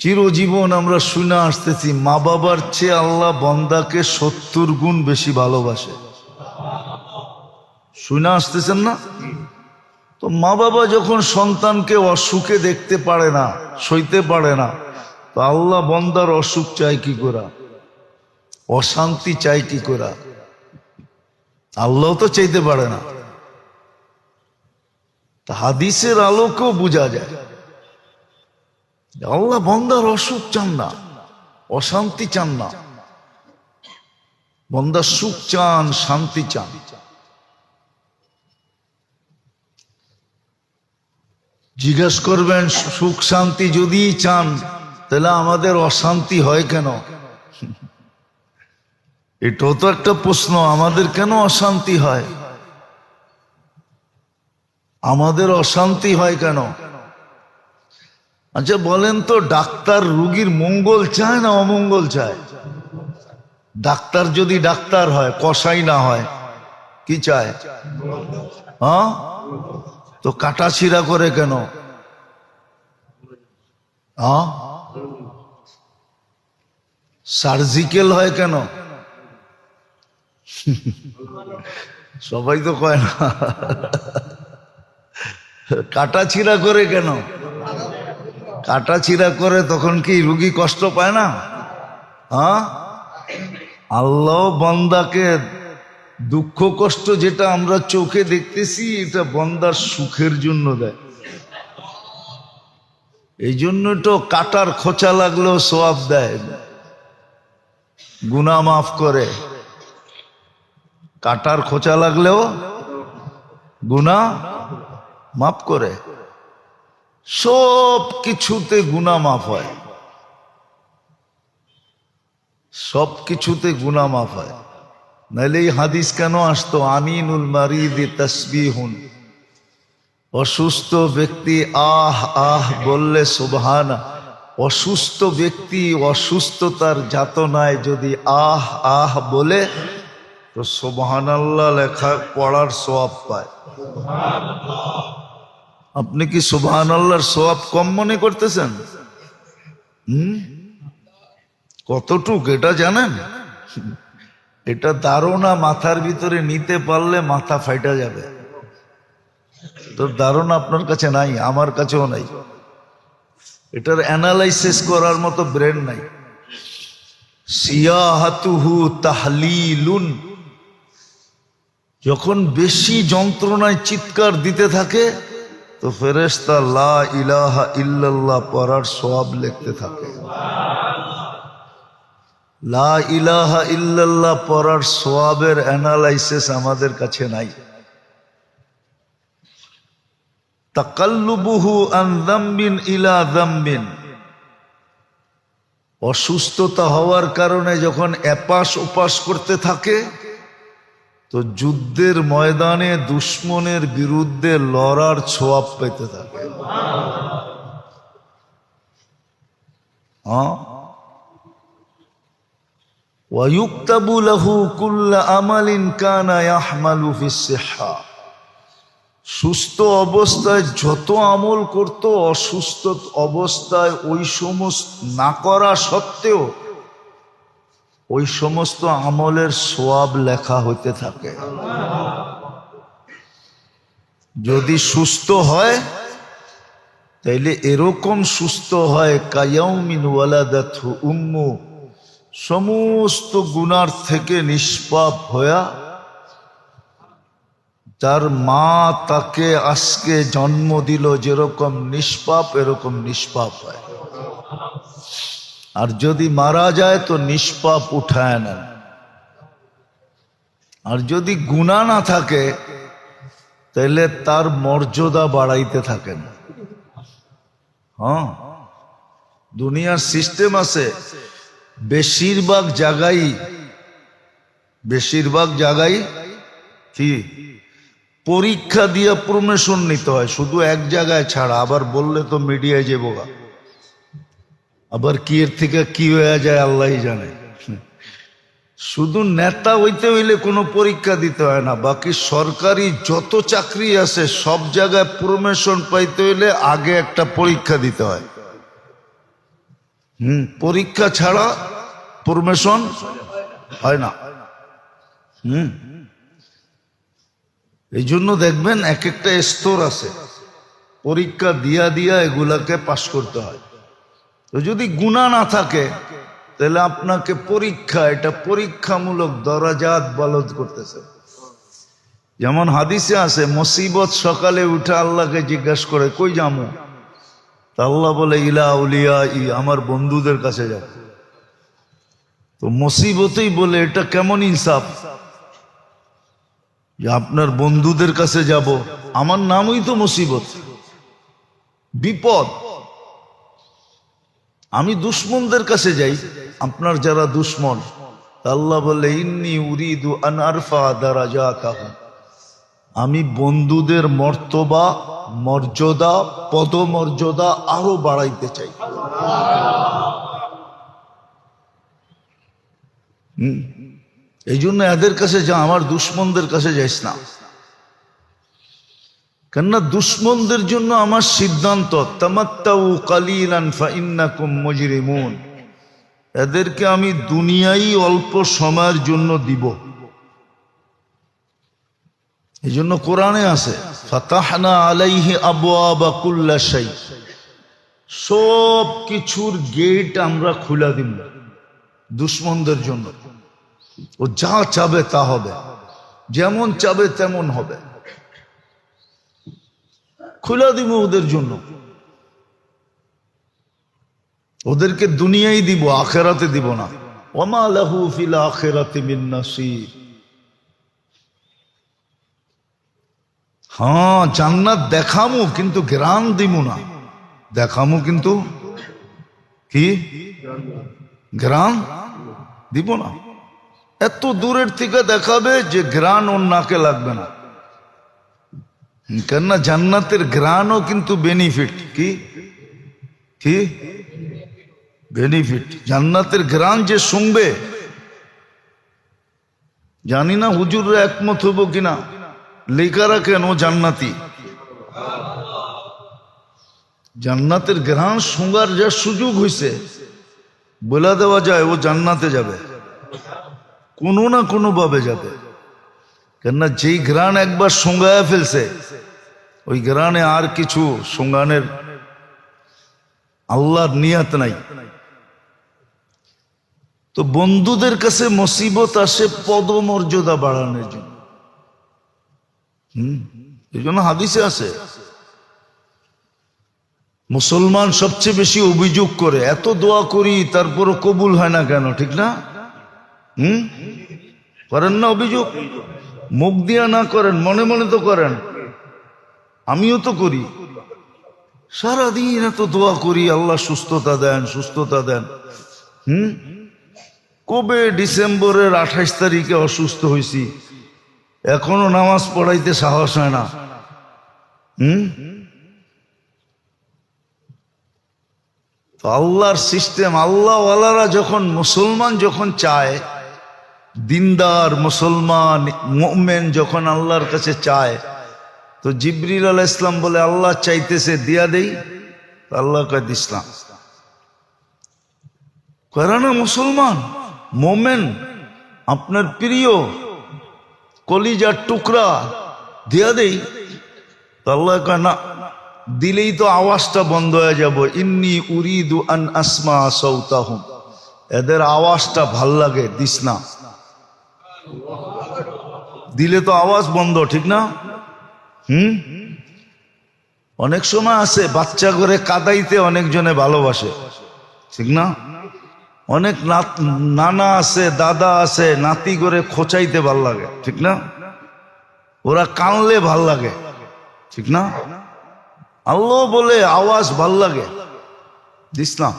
চিরজীবন আমরা শুনে আসতেছি, মা বাবার চেয়ে আল্লাহ বন্দাকে 70 গুণ বেশি ভালোবাসে। শুনে আসতেছেন না? তো মা বাবা যখন সন্তানকে অসুখে দেখতে পারে না, সইতে পারে না, তো আল্লাহ বন্দার অসুখ চাই কি করা, অশান্তি চাই কি করা? আল্লাহ তো চাইতে পারে না। হাদিসের আলোকেও বোঝা যায় আল্লাহ বন্দার অসুখ চান না, অশান্তি চান না। বন্দার সুখ চান, শান্তি চান। জিজ্ঞেস করবেন, সুখ শান্তি যদি চান, তাহলে আমাদের অশান্তি হয় কেন? এটাও তো একটা প্রশ্ন। আমাদের কেন অশান্তি হয়? আমাদের অশান্তি হয় কেন? আচ্ছা বলেন তো, ডাক্তার রুগীর মঙ্গল চায় না অমঙ্গল চায়? ডাক্তার যদি ডাক্তার হয়, কসাই না হয়, কি চায়? হ্যাঁ, তো কাটাছিড়া করে কেন? হ্যাঁ, সার্জিক্যাল হয় কেন? সবাই তো কয় না। কাটাছিড়া করে কেন? কাটাছিড়া করে তখন কি রুগী কষ্ট পায় না? হ্যাঁ, আল্লাহ বান্দাকে দুঃখ কষ্ট যেটা আমরা চোখে দেখতেছি, এটা বান্দার সুখের জন্য দেয়। এই জন্য তো কাটার খোঁচা লাগলেও সওয়াব দেয়, গুনাহ মাফ করে। কাটার খোঁচা লাগলেও গুনাহ মাফ করে। সব কিছুতে গুনাহ মাফ হয়, সব কিছুতে গুনাহ মাফ হয়। নাইলে এই হাদিস কেন আসতো? আনিনুল মারিদি তাসবিহুন, অসুস্থ ব্যক্তি আহ আহ বললে সুবহানা। অসুস্থ ব্যক্তি অসুস্থতার যাতনায় যদি আহ আহ বলে, তো সুবহানাল্লাহ লেখা পড়ার সওয়াব পায়। আপনি কি সুবহানাল্লাহর সওয়াব কম মনে করতেছেন? কতটুক এটা জানেন? এটা ধারণা মাথার ভিতরে নিতে পারলে মাথা ফাইটা যাবে। তোর ধারণা আপনার কাছে নাই, আমার কাছেও নাই। এটার অ্যানালাইসিস করার মতো ব্রেন নাই। সিয়াহাতুহু তাহলিলুন, যখন বেশি যন্ত্রণায় চিৎকার দিতে থাকে তো ফেরেশতা লা ইলাহা ইল্লাল্লাহ পড়ার সওয়াব লিখতে থাকে। লা ইলাহা ইল্লাল্লাহ পড়ার সওয়াবের অ্যানালাইসিস আমাদের কাছে নাই। তাকাল্লুবুহু আন যামবিন ইলা যামবিন, অসুস্থতা হওয়ার কারণে যখন এপাশ ওপাশ করতে থাকে তো যুদ্ধের ময়দানে দুশ্মনের বিরুদ্ধে লড়ার ছোয়াব পেতে থাকে। ওয়ায়ুক্তাবু লাহু কুল্লা আমালিন কানা ইয়াহমালু ফিস সিহহা, সুস্থ অবস্থায় যত আমল করত অসুস্থ অবস্থায় ওই সমস্ত না করা সত্ত্বেও ওই সমস্ত আমলের সওয়াব লেখা হইতে থাকে। যদি সুস্থ হয় তাইলে এরকম সুস্থ হয় কায়াউমিন ওয়ালাদাতহু উম্মু, সমস্ত গুনার থেকে নিষ্পাপ হইয়া তার মা তাকে আজকে জন্ম দিল যেরকম নিষ্পাপ এরকম নিষ্পাপ হয়। আর যদি মারা যায় তো নিষ্পাপ উঠায় নেন। আর যদি গুনাহ না থাকে তাহলে তার মর্যাদা বাড়াইতে থাকেন। হ্যাঁ, দুনিয়ার সিস্টেম আছে, বেশিরভাগ জায়গায় কি পরীক্ষা দিয়ে প্রমোশন নিতে হয়, শুধু এক জায়গায় ছাড়া। আবার বললে তো মিডিয়ায় যাবো, আবার কি এর থেকে কি হয়ে যায় আল্লাহই জানে। শুধু নেতা হইতে হইলে কোনো পরীক্ষা দিতে হয় না, বাকি সরকারি যত চাকরি আছে সব জায়গায় প্রমোশন পাইতে হইলে আগে একটা পরীক্ষা দিতে হয়। পরীক্ষা ছাড়া প্রমোশন হয় না। এই জন্য দেখবেন এক একটা স্তর আছে, পরীক্ষা দিয়া দিয়া এগুলাকে পাশ করতে হয়। তো যদি গুনাহ না থাকে তাহলে আপনাকে পরীক্ষা, এটা পরীক্ষামূলক দরাজাত বলদ করতেছে। যেমন হাদিসে আছে, মুসিবত সকালে উঠে আল্লাহকে জিজ্ঞাসা করে কই যামু, তা আল্লাহ বলে ইলা আউলিয়া, আমার বন্ধুদের কাছে যাব। তো মুসিবতেই বলে এটা কেমন ইনসাফ যে আপনার বন্ধুদের কাছে যাব? আমার নামই তো মুসিবত, বিপদ। আমি দুশ্মনদের কাছে যাই, আপনার যারা দুশ্মন, আল্লাহ বলে ইন্নী উরিদু আন আরফা দারাজাতাহুম, আমি বন্ধুদের মর্তবা, মর্যাদা, পদমর্যাদা আরো বাড়াইতে চাই। এই জন্য এদের কাছে যা, আমার দুশ্মনদের কাছে যাইস না। কেননা দুশ্মনদের জন্য আমার সিদ্ধান্ত তামাত্তাউ কালিলান ফাইন্নাকুম মুজরিমুন, এদেরকে আমি দুনিয়ায় অল্প সময়ের জন্য দিব। এই জন্য কোরআনে আছে ফাতাহনা আলাইহি আবওয়াবা কুল্লা শাই, সব কিছুর গেট আমরা খুলে দিব দুশ্মনদের জন্য। ও যা চাবে তা হবে, যেমন চাবে তেমন হবে, খুলে দিব ওদের জন্য। ওদেরকে দুনিয়ায় দিব, আখিরাতে দিব না। ওমা লাহু ফিল আখিরাতি মিন নাসির। হ্যাঁ, জান্নাত দেখামু কিন্তু ঘ্রাণ দিব না। দেখামু কিন্তু কি ঘ্রাণ দিব না। এত দূরের থেকে দেখাবে যে ঘ্রাণ ওর নাকে লাগবে না। কেননা জান্নাতের ঘ্রাণও কিন্তু বেনিফিট। কি কি বেনিফিট? জান্নাতের ঘ্রাণ যে শুনবে, জানি না হুজুররা একমত হবো কিনা, লেখা রাখেন ও জান্নাতি। জান্নাতের ঘ্রাণ শুঙ্গার যা সুযোগ হইছে বলে দেওয়া যায় ও জান্নাতে যাবে। কোনো না কোনো ভাবে যাবে। কেননা যেই ঘ্রাণ একবার সঙ্গায়া ফেলছে, ওই ঘ্রাণে আর কিছু সঙ্গানের আল্লাহর নিয়াত নাই। তো বন্ধুদের কাছে মুসিবত আসে পদমর্যাদা বাড়ানোর জন্য। এই জন্য হাদিসে আছে, মুসলমান সবচেয়ে বেশি অভিযোগ করে, এত দোয়া করি তারপরও কবুল হয় না কেন, ঠিক না? করেন না অভিযোগ? মুখ দিয়া না করেন, মনে মনে তো করেন। আমিও তো করি, সারাদিন এত দোয়া করি, আল্লাহ সুস্থতা দেন, সুস্থতা দেন। কবে ডিসেম্বরের 28 তারিখে অসুস্থ হয়েছি, এখনো নামাজ পড়াইতে সাহস হয় না। তো আল্লাহর সিস্টেম, আল্লাহওয়ালারা যখন, মুসলমান যখন চায়, দিনদার মুসলমান মুমিন যখন আল্লাহর কাছে চায়, তো জিবরিল আলাইহিস সালাম বলে আল্লাহ চাইতেছে দিয়া দেই, আল্লাহ কয় দিসলাম। করে না মুসলমান মুমিন, আপনার প্রিয় কলিজার টুকরা, দিয়া দেই, আল্লাহ কয় না, দিলেই তো আওয়াজটা বন্ধ হয়ে যাব। ইন্নী উরিদু আন আসমা সাউতাহুম, এদের আওয়াজটা ভাল লাগে, দিস না। দিলে তো আওয়াজ বন্ধ, ঠিক না? অনেক সময় আছে বাচ্চা করে কাদাইতে অনেকজনে ভালোবাসে, ঠিক না? অনেক নানা আছে, দাদা আছে, নাতি করে খোঁচাইতে ভাল লাগে, ঠিক না? ওরা কানলে ভাল লাগে, ঠিক না? আল্লাহ বলে আওয়াজ ভাল লাগে, দিস না।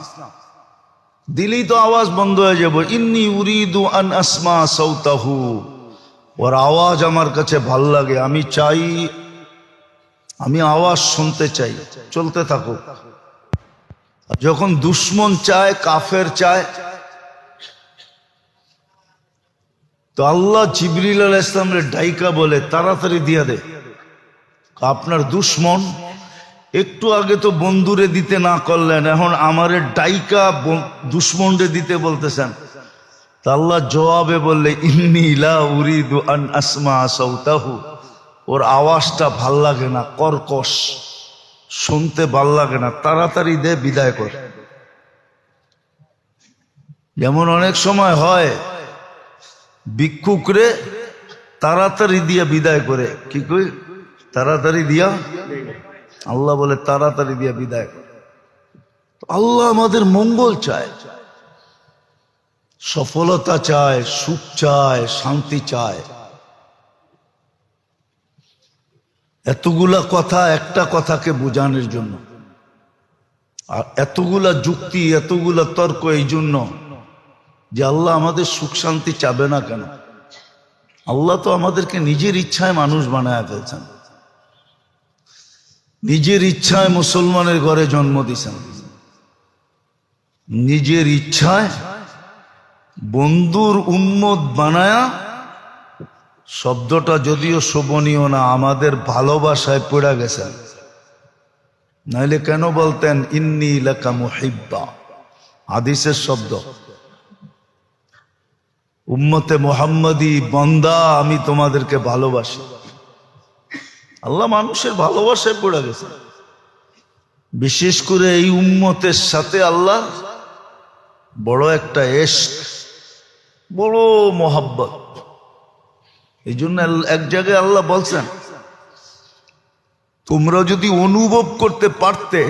দিলেই তো আওয়াজ বন্ধ হয়ে যাব। ইন্নী উরিদু আন আসমা সাউতাহু, ওর আওয়াজ আমার কাছে ভাল লাগে, আমি চাই, আমি আওয়াজ শুনতে চাই। চলতে থাকুক। যখন দুশ্মন চায়, কাফের চায়, তো আল্লাহ জিবরিল আলাইহিস সালামের ডাইকা বলে তাড়াতাড়ি দিয়া দে। আপনার দুশ্মন একটু আগে তো বন্ধুরে দিতে না করলেন, এখন আমারে ডাইকা দুশ্মনরে দিতে বলতেছেন। তা আল্লাহ জবাবে বললে ইন্নী লা উরিদু আন আসমা সাউতাহু, ওর আওয়াজটা ভাল লাগে না, কর্কশ, শুনতে ভাল লাগে না, তাড়াতাড়ি দে, বিদায় কর। যেমন অনেক সময় হয় ভিক্ষুকরে তাড়াতাড়ি দিয়া বিদায় করে, কি কই, তাড়াতাড়ি দিয়া, আল্লাহ বলে তাড়াতাড়ি দিয়া বিদায় করে। আল্লাহ আমাদের মঙ্গল চায়, সফলতা চায়, সুখ চায়, শান্তি চায়। এতগুলা কথা একটা কথাকে বোঝানোর জন্য, আর এতগুলা যুক্তি, এতগুলা তর্ক এই জন্য যে আল্লাহ আমাদের সুখ শান্তি চাবে না কেন? আল্লাহ তো আমাদেরকে নিজের ইচ্ছায় মানুষ বানায় ফেলছেন, নিজের ইচ্ছায় মুসলমানের ঘরে জন্ম দিয়েছেন, নিজের ইচ্ছায় বন্ধুর উম্মত বানায়া, শব্দটা যদিও শোভনীয় না, আমাদের ভালোবাসায় পড়ে গেছেন। নাইলে কেন বলতেন ইন্নী লাকা মুহিব্বা, হাদিসের শব্দ, উম্মতে মুহাম্মাদি বান্দা, আমি তোমাদেরকে ভালোবাসি। আল্লাহ মানুষের ভালোবাসায় পড়ে গেছে। বিশেষ করে এই উম্মতের সাথে আল্লাহ বড় একটা ইশক, বড় মোহাব্বত। এই জন্য এক জায়গায় আল্লাহ বলছেন, তোমরা যদি অনুভব করতে পারতে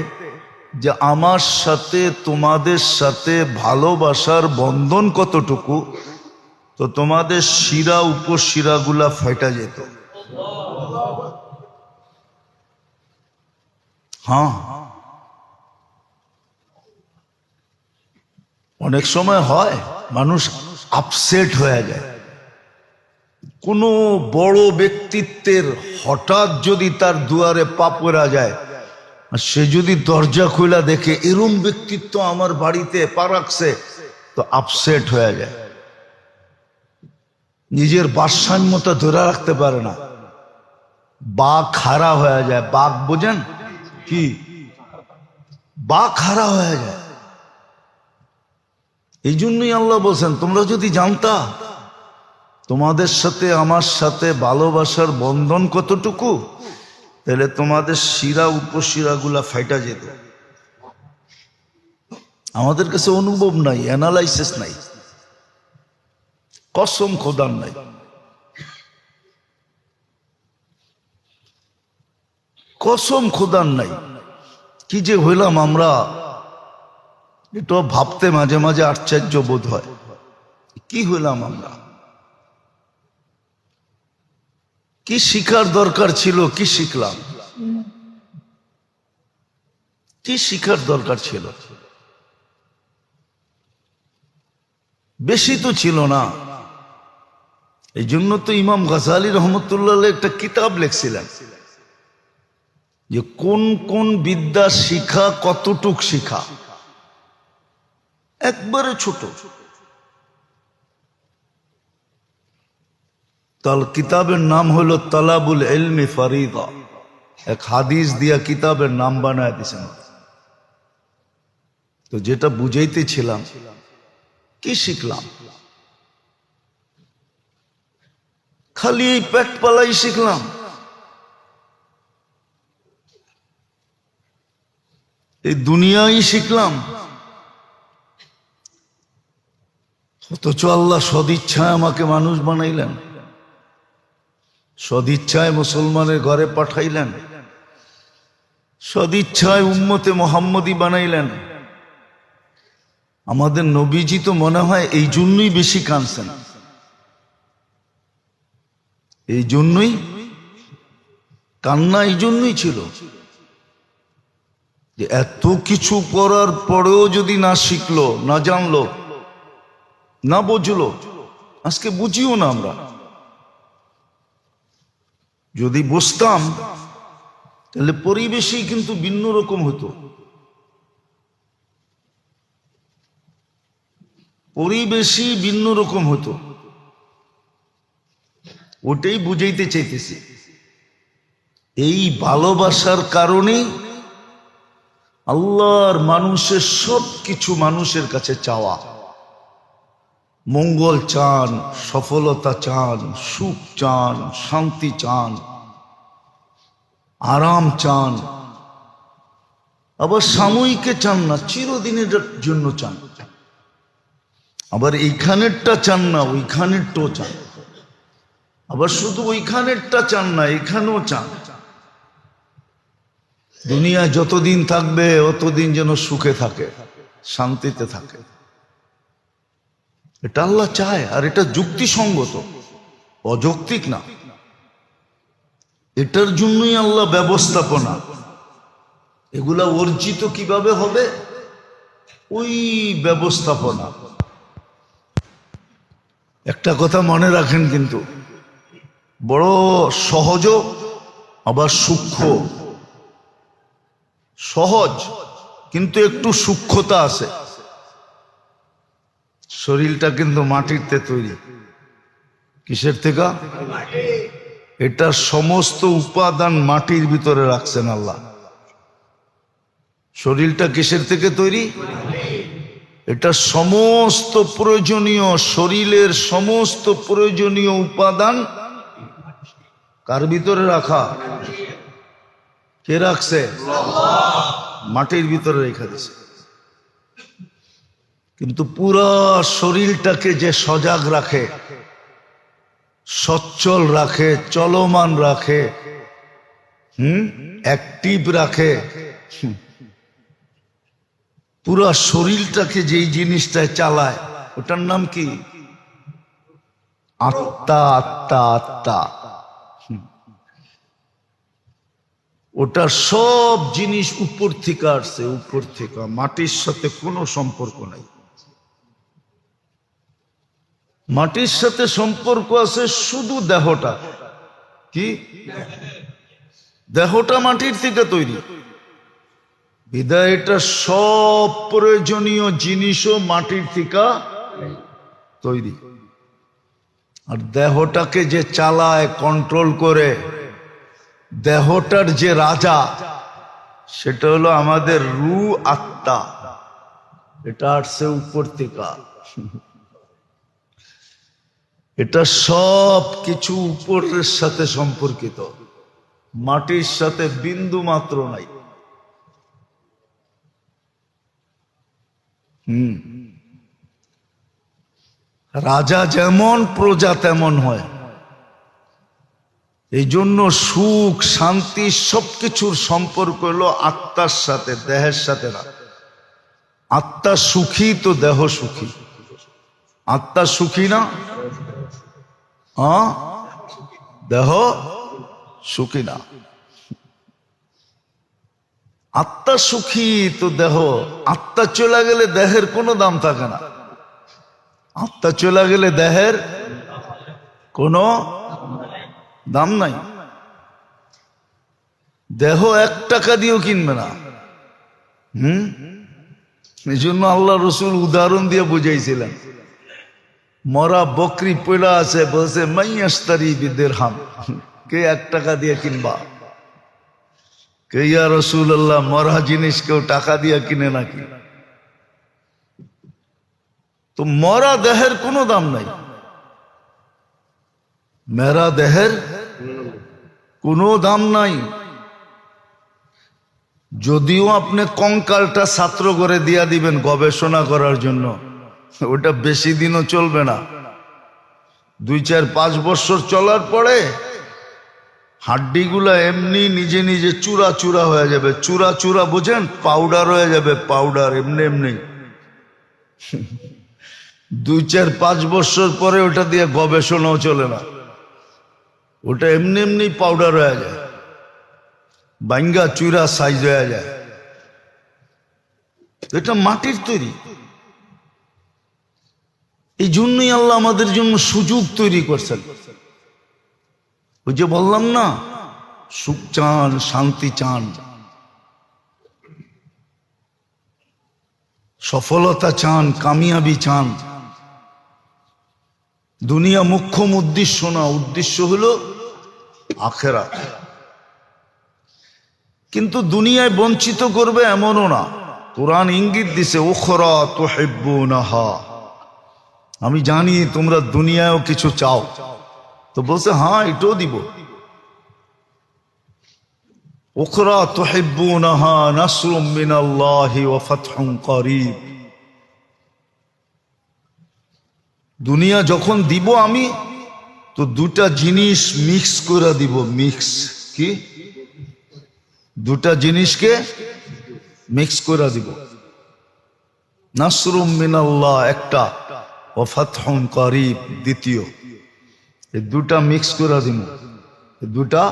যে আমার সাথে তোমাদের সাথে ভালোবাসার বন্ধন কতটুকু, তো তোমাদের শিরা উপশিরাগুলা ফাইটা যেত। হ্যাঁ, অনেক সময় হয় মানুষ আপসেট হয়ে যায়। কোনো বড় ব্যক্তিত্বের হঠাৎ যদি তার দুয়ারে পা পড়া যায়, আর সে যদি দরজা খোলা দেখে এরম ব্যক্তিত্ব আমার বাড়িতে পা রাখছে, তো আপসেট হয়ে যায়, নিজের ভারসাম্যতা ধরে রাখতে পারে না, বাঘ খাড়া হয়ে যায়। বাঘ বোঝেন কি? বাঘ খাড়া হয়ে যায়। এই জন্যই আল্লাহ বলছেন, তোমরা যদি জানতা তোমাদের সাথে আমার সাথে ভালোবাসার বন্ধন কতটুকু, তাহলে তোমাদের শিরা উপশিরাগুলা ফাইটা যেত। আমাদের কাছে অনুভব নাই, অ্যানালাইসিস নাই, কসম খোদার নাই। কসম খোদার নাই। কি যে হইলাম আমরা, এটা ভাবতে মাঝে মাঝে আশ্চর্য বোধ হয়। কি হইলাম আমরা? কি শিখার দরকার ছিল, কি শিখলাম? কি শিখার দরকার ছিল? বেশি তো ছিল না। এই জন্য তো ইমাম গাজালি রহমতুল্লাহ একটা কিতাব লিখছিলেন যে কোন কোন বিদ্যা শিখা, কতটুক শিখা। একবারে ছোট। তার কিতাবের নাম হলো তালাবুল ইলমি ফরিদা। এক হাদিস দিয়া কিতাবের নাম বানায় দিয়েছেন। তো যেটা বুঝাইতেছিলাম, কি শিখলাম? খালি এই পেট পালাই শিখলাম। এই দুনিয়াই শিখলাম। অথচ আল্লাহ সদিচ্ছায় আমাকে মানুষ বানাইলেন, সদিচ্ছায় মুসলমানের ঘরে পাঠাইলেন, সদিচ্ছায় উম্মতে মুহাম্মদী বানাইলেন। আমাদের নবীজি তো মনে হয় এই জন্যই বেশি কাঁদছেন। এই জন্যই কান্না, এই জন্যই ছিল যে এত কিছু করার পরেও যদি না শিখলো, না জানলো, না বুঝলো। আজকে বুঝিও না আমরা। যদি বুঝতাম তাহলে পরিবেশই কিন্তু ভিন্ন রকম হতো। পরিবেশই ভিন্ন রকম হতো। ওটাই বুঝাইতে চাইতেছি। এই ভালোবাসার কারণে আল্লাহর মানুষের সব কিছু মানুষের কাছে চাওয়া। মঙ্গল চান, সফলতা চান, সুখ চান, শান্তি চান, আরাম চান। আবার সাময়িকে চান না, চিরদিনের জন্য চান। আবার এইখানেরটা চান না, ওইখানেরটাও চান। আবার শুধু ওইখানেরটা চান না, এখানেও চান। দুনিয়া যতদিন থাকবে অতদিন যেন সুখে থাকে, শান্তিতে থাকে। এটা আল্লাহ চায়, আর এটা যুক্তিসঙ্গত, অযৌক্তিক না। এটার জন্যই আল্লাহ ব্যবস্থাপনা। এগুলা অর্জিত কিভাবে হবে? ওই ব্যবস্থাপনা। একটা কথা মনে রাখেন কিন্তু, বড় সহজ আবার সূক্ষ্ম। সহজ কিন্তু একটু সূক্ষ্মতা আছে। শরীরটা কিন্তু মাটিতে তৈরি। কিসের থেকে? এটা সমস্ত উপাদান মাটির ভিতরে রাখছেন আল্লাহ। শরীরটা কিসের থেকে তৈরি? এটা সমস্ত প্রয়োজনীয়, শরীরের সমস্ত প্রয়োজনীয় উপাদান কার ভিতরে রাখা? কে রাখছে? মাটির ভিতরে রেখে দিছে। কিন্তু পুরা শরীরটাকে যে সজাগ রাখে, সচ্ছল রাখে, চলমান রাখে, অ্যাক্টিভ রাখে, পুরা শরীরটাকে যেই জিনিসটায় চালায়, ওটার নাম কি? আত্মা। আত্মা, আত্মা। ওটা সব জিনিস উপর থেকে আসছে, উপর থেকে। মাটির সাথে কোনো সম্পর্ক নাই। মাটির সাথে সম্পর্ক আছে শুধু দেহটা। কি? দেহটা মাটির থেকে তৈরি। বিধায় এটা সব প্রয়োজনীয় জিনিসও মাটির থেকে তৈরি। আর দেহটাকে যে চালায়, কন্ট্রোল করে, দেহটার যে রাজা, সেটা হলো আমাদের রূহ, আত্মা। এটা আসছে উপর থেকে। এটা সব কিছু উপরের সাথে সম্পর্কিত, মাটির সাথে বিন্দু মাত্র নাই। রাজা যেমন প্রজা তেমন হয়। এই জন্য সুখ শান্তি সবকিছুর সম্পর্ক হলো আত্মার সাথে, দেহের সাথে না। আত্মা সুখী তো দেহ সুখী। আত্মা সুখী না? দেহ সুখী না। আত্মা সুখী তো দেহ। আত্মা চলে গেলে দেহের কোনো দাম থাকে না। আত্মা চলে গেলে দেহের কোনো দাম নাই। দেহ 1 টাকা দিয়েও কিনবে না। এই জন্য আল্লাহ রসুল উদাহরণ দিয়ে বুঝাইছিলেন। মরা বকরি পয়লা আছে, বলছে মাইয়াস্তারি বিদিরহাম, কে 1 টাকা দিয়ে কিনবা? কে ইয়া রাসূলুল্লাহ, মরা জিনিস কেউ টাকা দিয়ে কিনে নাকি? তো মরা দেহের কোনো দাম নাই। মেরা দেহের কোনো দাম নাই। যদিও আপনি কঙ্কালটা ছাত্র করে দিয়া দিবেন গবেষণা করার জন্য, ওটা বেশি দিনও চলবে না। 2, 4, 5 বছর চলার পরে হাড্ডিগুলা এমনি নিজে নিজে চূড়া চূড়া হয়ে যাবে। চূড়া চূড়া বুঝেন? পাউডার হয়ে যাবে, পাউডার এমনি এমনি। 2, 4, 5 বছর পরে ওটা দিয়ে গবেষণাও চলে না, ওটা এমনি এমনি পাউডার হয়ে যায়, বাঙ্গা চূড়া সাইজ হয়ে যায়। এটা মাটির তৈরি। এই জন্যই আল্লাহ আমাদের জন্য সুযোগ তৈরি করছেন। ওই যে বললাম না, সুখ চান, শান্তি চান, সফলতা চান, কামিয়াবি চান। দুনিয়া মুখ্যম উদ্দেশ্য না, উদ্দেশ্য হলো আখিরাত। কিন্তু দুনিয়ায় বঞ্চিত করবে এমনও না। কোরআন ইঙ্গিত দিছে, উখরা তুহিব্বুনাহা, আমি জানি তোমরা দুনিয়ায়ও কিছু চাও। তো বলছে হ্যাঁ, এটাও দিব। উখরা তুহিব্বুনাহা নাসরুম মিনাল্লাহি ওয়া ফাতহুন করিব। দুনিয়া যখন দিব আমি, তো 2টা জিনিস মিক্স করে দিব। মিক্স কি? 2টা জিনিসকে মিক্স করে দিব। নাসরুম মিনাল্লাহ একটা, ওয়া ফাতহুন করিব দ্বিতীয়। এই 2টা মিক্স করে দিব। এই 2টা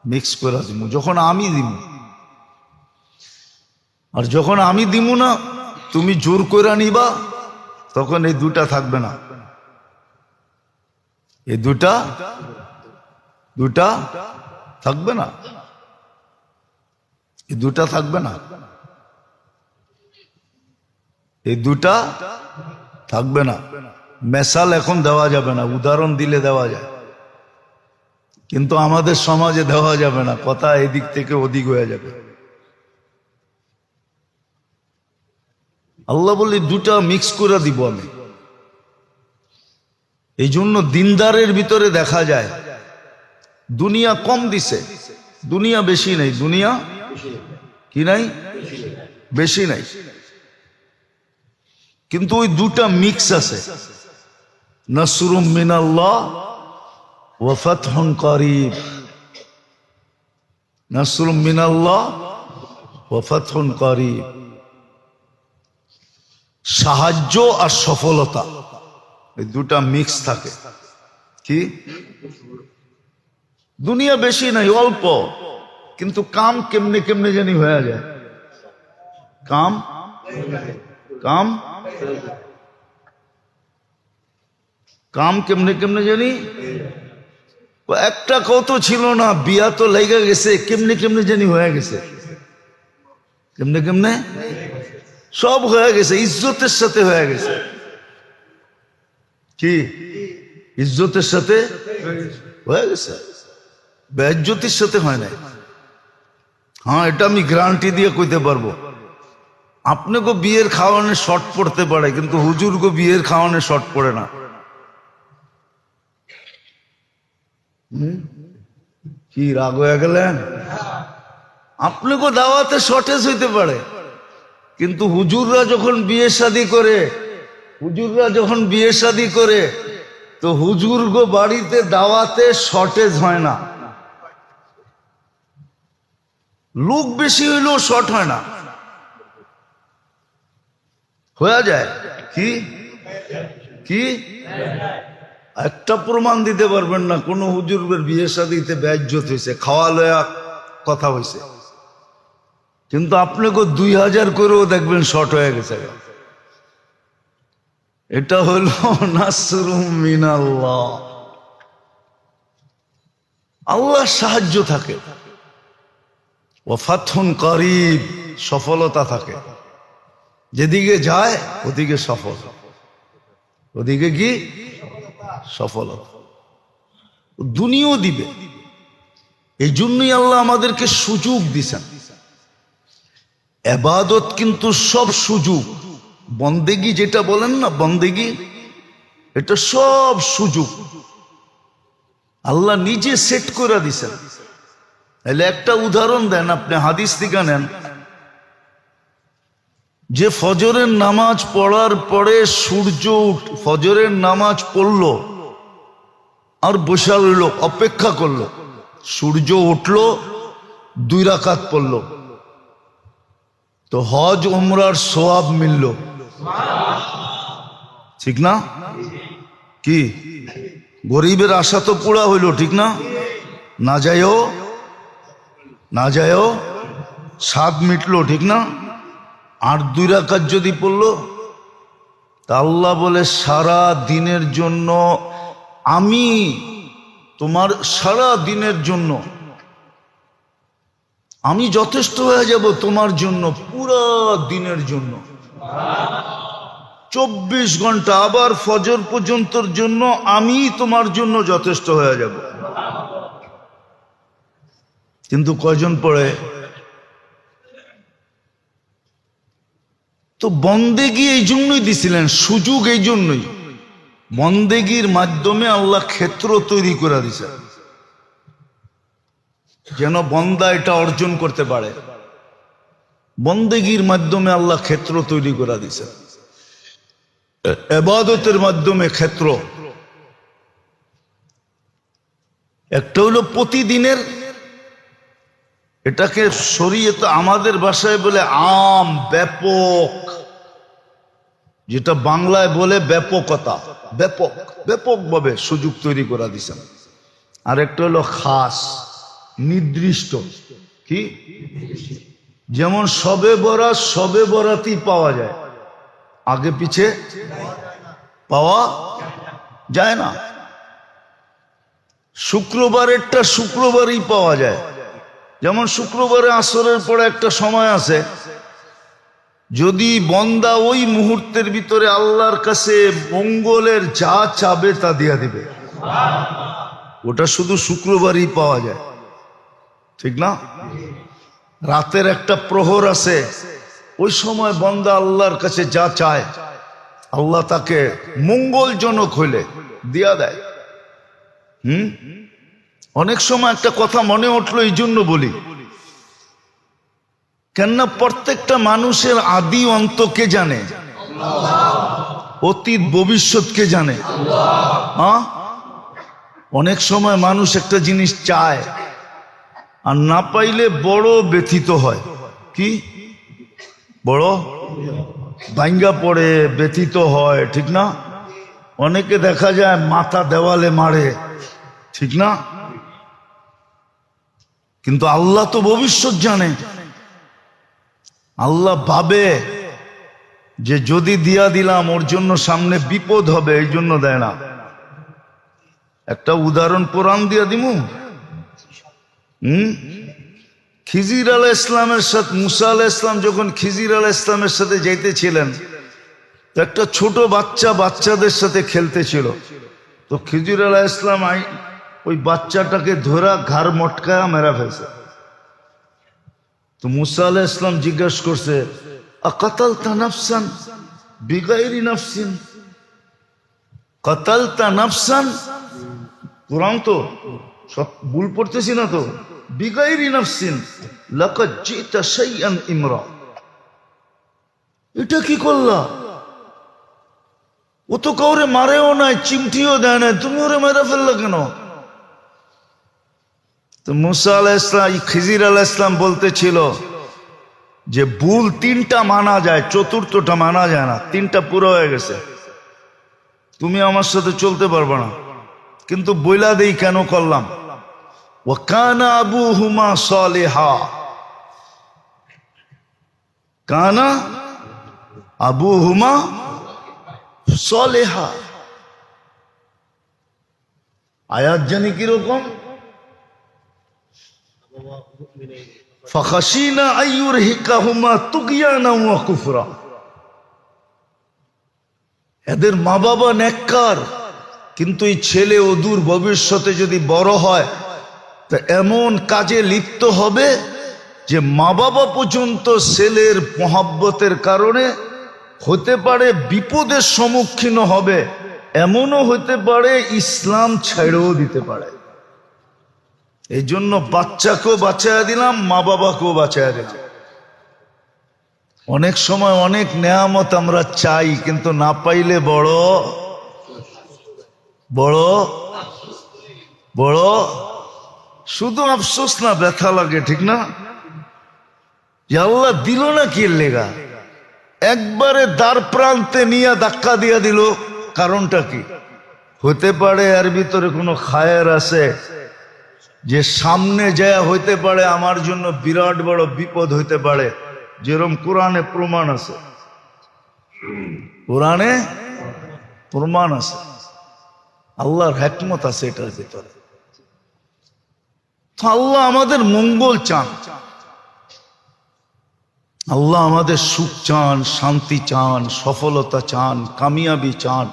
মিক্স করে দিব যখন আমি দিব। আর যখন আমি দিব না, তুমি জোর করে নিবা, তখন এই 2টা থাকবে না। এই 2টা থাকবে না। এই 2টা থাকবে না। এই 2টা থাকবে না। মেসাল এখন দেওয়া যাবে না, উদাহরণ দিলে দেওয়া যায়, কিন্তু আমাদের সমাজে দেওয়া যাবে না। কথা এদিক থেকে ওদিক হয়ে যাবে। আল্লাহ বলি 2টা মিক্স করে দিব আমি। এই জন্য দিনদারের ভিতরে দেখা যায় দুনিয়া কম দিছে, দুনিয়া বেশি নাই। দুনিয়া কি নাই? বেশি নাই। কিন্তু ওই 2টা মিক্স আছে, নাসরুম মিনাল্লাহ ওয়া ফাতহুন করিব। নাসরুম মিনাল্লাহ ওয়া ফাতহুন করিব। সাহায্য আর সফলতা, এই 2টা মিক্স থাকে। কি? দুনিয়া বেশি নাই, অল্প, কিন্তু কাম কেমনে কেমনে জানি হয়ে যায়। কাম কাম কাম কেমনে কেমনে জানি। একটা কত ছিল না, বিয়া তো লেগে গেছে, কেমনে কেমনে জানি হয়ে গেছে। কেমনে কেমনে সব হয়ে গেছে, ইজ্জতের সাথে হয়ে গেছে। কি? ইজ্জতের সাথে হয়ে গেছে, বেইজ্জতির সাথে হয় না। হ্যাঁ, এটা আমি গ্যারান্টি দিয়ে কইতে পারবো। আপনাকে বিয়ের খাওয়ানো শর্ট পড়তে পারে, কিন্তু হুজুরকে বিয়ের খাওয়ানো শর্ট পড়ে না। কি রাগ হয়ে গেলেন? আপনাকে দাওয়াতে শর্টেজ হইতে পারে, কিন্তু হুজুররা যখন বিয়ে শাদী করে তো হুজুর গো বাড়িতে দাওয়াতে শর্টেজ হয় না। লোক বেশি হইলেও শর্ট হয় না, হয়ে যায়। কি কি একটা প্রমাণ দিতে পারবেন না কোন হুজুরের বিয়ে শাদীতে বেইজ্জত হয়েছে, খাওয়া লয়া কথা হয়েছে, কিন্তু আপনাকে 2000 করেও দেখবেন শর্ট হয়ে গেছে। এটা হলো নাসরুম মিনাল্লাহ, আল্লাহর সাহায্য থাকে। ও ফাতহুন করিব, সফলতা থাকে। যেদিকে যায় ওদিকে সফল, ওদিকে কি সফলতা, দুনিয়াও দিবে। এই জন্যই আল্লাহ আমাদেরকে সুযোগ দিছেন। ইবাদত কিন্তু সব সুযোগ, বন্দেগি যেটা বলেন না বন্দেগি, এটা সব সুযোগ আল্লাহ নিজে সেট করে দিছেন। তাহলে একটা উদাহরণ দেন, আপনি হাদিস থেকে নেন, যে ফজরের নামাজ পড়ার পরে সূর্য ফজরের নামাজ পড়লো আর বসে রইল, অপেক্ষা করলো, সূর্য উঠলো, 2 রাকাত পড়লো, তো হজ উমরার সওয়াব মিলল, ঠিক না? কি গরিবের আশা তো পুরা হইল, ঠিক না? না যায়ও স্বাদ মিটলো, ঠিক না? আর 2 রাকাত যদি পড়লো, তা আল্লাহ বলে সারা দিনের জন্য আমি তোমার, সারা দিনের জন্য আমি যথেষ্ট হয়ে যাব তোমার জন্য, পুরা দিনের জন্য 24 ঘন্টা, আবার ফজর পর্যন্তর জন্য আমি তোমার জন্য যথেষ্ট হয়ে যাব। কিন্তু কয়জন পড়ে? তো বন্দেগি এই জন্যই দিছিলেন, সুযোগ এই জন্যই, বন্দেগির মাধ্যমে আল্লাহ ক্ষেত্র তৈরি করে দিছে, যেন বন্দা এটা অর্জন করতে পারে। বন্দেগির মাধ্যমে আল্লাহ ক্ষেত্র তৈরি করে দিছে, ইবাদতের মাধ্যমে ক্ষেত্র। একটা হলো প্রতিদিনের, এটাকে শরীয়তে আমাদের ভাষায় বলে আম, ব্যাপক, যেটা বাংলায় বলে ব্যাপকতা, ব্যাপকভাবে সুযোগ তৈরি করে দিছেন। আর একটা হলো খাস, নির্দিষ্ট। কি? যেমন সবে বরাতই পাওয়া যায়, আগে পিছে পাওয়া যায় না। শুক্রবারেরটা শুক্রবারই পাওয়া যায়, যেমন শুক্রবারে আসরের পরে একটা সময় আছে, যদি বন্দা ওই মুহূর্তের ভিতরে আল্লাহর কাছে মঙ্গলের যা চাবে তা দিয়া দিবে, ওটা শুধু শুক্রবারই পাওয়া যায়, ঠিক না? রাতের একটা প্রহর আছে, ওই সময় বন্দা আল্লাহর কাছে যা চায় আল্লাহ তাকে মঙ্গলজনক হইলে দিয়া দেয়। অনেক সময় একটা কথা মনে উঠলো, এই জন্য বলি, কেননা প্রত্যেকটা মানুষের আদি অন্ত কে জানে? অতীত ভবিষ্যৎ কে জানে? অনেক সময় মানুষ একটা জিনিস চায় আর না পাইলে বড় ব্যথিত হয়। কি? বড় ভাঙ্গা পড়ে, ব্যথিত হয়, ঠিক না? অনেকে দেখা যায় মাথা দেওয়ালে মারে, ঠিক না? কিন্তু আল্লাহ তো ভবিষ্যৎ জানে। আল্লাহ ভাবে যে যদি দিয়া দিলাম ওর জন্য সামনে বিপদ হবে, এই জন্য দেয় না। একটা উদাহরণ কোরআন দিয়া দিমু। খিজির আলাইহিস ইসলামের সাথে মুসা আলাইহিস ইসলাম যখন খিজির আলাইহিস ইসলামের সাথে যাইতেছিলেন, তো একটা ছোট বাচ্চাদের সাথে খেলতেছিল। তো খিজির আলাইহিস ইসলাম ওই বাচ্চাটাকে ধরা ঘাড় মটকায়া মেরা ফেলছে। তো মুসা আলাইহিস ইসলাম জিজ্ঞাসা করছে, আকাতালতা নাফসান বিগাইরি নাফসিন, কাতালতা নাফসান, কোরআন তো, ভুল পড়তেছি না তো? বিগাইরি নাফসিন লাকাদ জিতা শাইআন ইমরা। এটা কি করলা? ও তো কাউরে মারেও নাই, চিমটিও দেয় নাই, তুমি ওরে মেরে ফেললা কেন? তো মুসা আলাইহিস সালাম, খিজির আলাইহিস সালাম বলতেছিল যে ভুল তিনটা মানা যায়, চতুর্থটা মানা যায় না। তিনটা পুরো হয়ে গেছে, তুমি আমার সাথে চলতে পারবে না। কিন্তু বইলা দেই কেন করলাম। ওয়া কানা আবুহুমা সালিহা, কানা আবুহুমা সালিহা। আয়াত জানি কিরকম, ফাখাশিনা আইয়ুরহিকাহুমা তুগয়ানা ওয়া কুফরা। এদের মা বাবা নেককার, কিন্তু এই ছেলে অদূর ভবিষ্যতে যদি বড় হয় তা এমন কাজে লিপ্ত হবে যে মা বাবা পর্যন্ত ছেলের মহব্বতের কারণে হতে পারে বিপদের সম্মুখীন হবে, এমনও হতে পারে ইসলাম ছেড়েও দিতে পারে। এই জন্য বাচ্চাকেও বাঁচায়া দিলাম, মা বাবাকেও বাঁচায়া দিলাম। অনেক সময় অনেক নেয়ামত আমরা চাই, কিন্তু না পাইলে বড় বড় বড় শুধু আফসোস না, ব্যথা লাগে, ঠিক না? যে আল্লাহ দিল না কি লেগা, একবারে দ্বার প্রান্তে নিয়ে ধাক্কা দিয়া দিল, কারণটা কি? হতে পারে এর ভিতরে কোনো খায়ের আছে, যে সামনে যায় হইতে পারে আমার জন্য বিরাট বড় বিপদ হইতে পারে। যেরকম কোরআনে প্রমাণ আছে, কোরআনে প্রমাণ আছে, আল্লাহর হিকমত আছে এটার ভিতরে। তো আল্লাহ আমাদের মঙ্গল চান, আল্লাহ আমাদের সুখ চান, শান্তি চান, সফলতা চান, কামিয়াবি চান,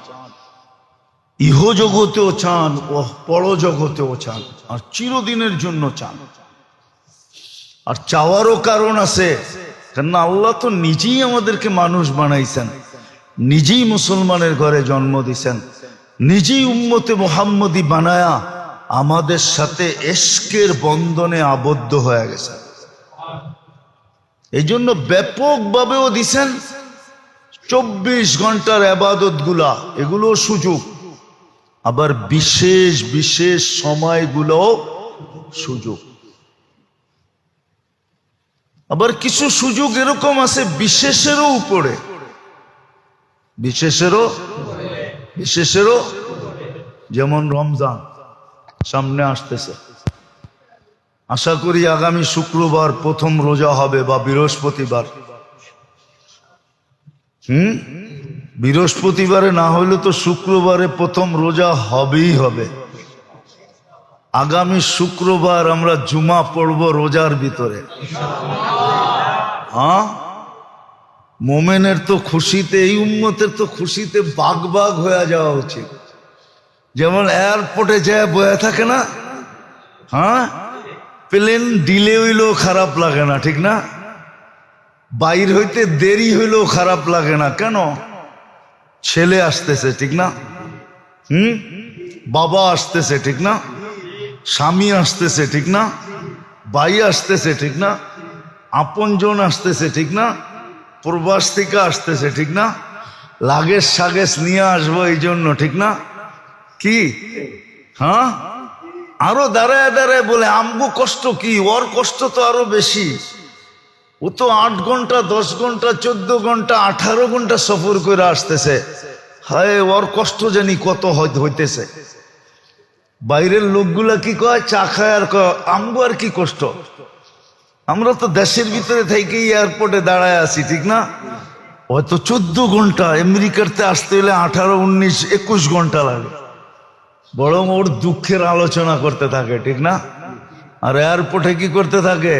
ইহ জগতেও চান ও পরজগতেও চান, আর চিরদিনের জন্য চান। আর চাওয়ারও কারণ আছে, কেননা আল্লাহ তো নিজেই আমাদেরকে মানুষ বানাইছেন, নিজেই মুসলমানের ঘরে জন্ম দিছেন, নিজেই উম্মতে মুহাম্মদী বানায়া আমাদের সাথে ইশকের বন্ধনে আবদ্ধ হয়ে গেছে। এই জন্য ব্যাপকভাবেও দিছেন 24 ঘন্টার ইবাদত গুলা, এগুলো সুযোগ। আবার বিশেষ বিশেষ সময়গুলো সুযোগ। আবার কিছু সুযোগ এরকম আছে বিশেষেরও উপরে, বিশেষেরও যেমন রমজান সামনে আসতেছে, আশা করি আগামী শুক্রবার প্রথম রোজা হবে বা বৃহস্পতিবার। বৃহস্পতিবারে না হলে তো শুক্রবারে প্রথম রোজা হবেই হবে। আগামী শুক্রবার আমরা জুমা পড়ব রোজার ভিতরে। হ্যাঁ, মোমেনের তো খুশিতে, এই উম্মতের তো খুশিতে বাগ বাগ হয়ে যাওয়া উচিত। যেমন এয়ারপোর্টে যায় বয়ে থাকে না, হ্যাঁ, প্লেন ডিলে হইলেও খারাপ লাগে না, ঠিক না? বাইর হইতে দেরি হইলেও খারাপ লাগে না, কেন? ছেলে আসতেছে, ঠিক না? বাবা আসতেছে, ঠিক না? স্বামী আসতেছে, ঠিক না? ভাই আসতেছে, ঠিক না? আপনজন আসতেছে, ঠিক না? প্রবাস থেকে আসতেছে, ঠিক না? লাগেজ সাগেজ নিয়ে আসবো এই জন্য, ঠিক না? কি হ্যাঁ, আরো দাঁড়ায় দাঁড়ায় বলে আমগো কষ্ট কি, ওর কষ্ট তো আরো বেশি। ও তো 8 ঘন্টা 10 ঘন্টা 14 ঘন্টা 18 ঘন্টা সফর করে আসতেছে, হায় ওর কষ্ট জানি কত হইতেছে। বাইরের লোকগুলা কি কয়, চা খায় আর কয় আমগো আর কি কষ্ট। আমরা তো দেশের ভিতরে থেকেই এয়ারপোর্টে দাঁড়ায় আছি, ঠিক না? হয়তো 14 ঘন্টা, আমেরিকাতে আসতে হলে 18 19 21 ঘন্টা লাগে। বরং ওর দুঃখের আলোচনা করতে থাকে, ঠিক না? আর এয়ারপোর্টে কি করতে থাকে,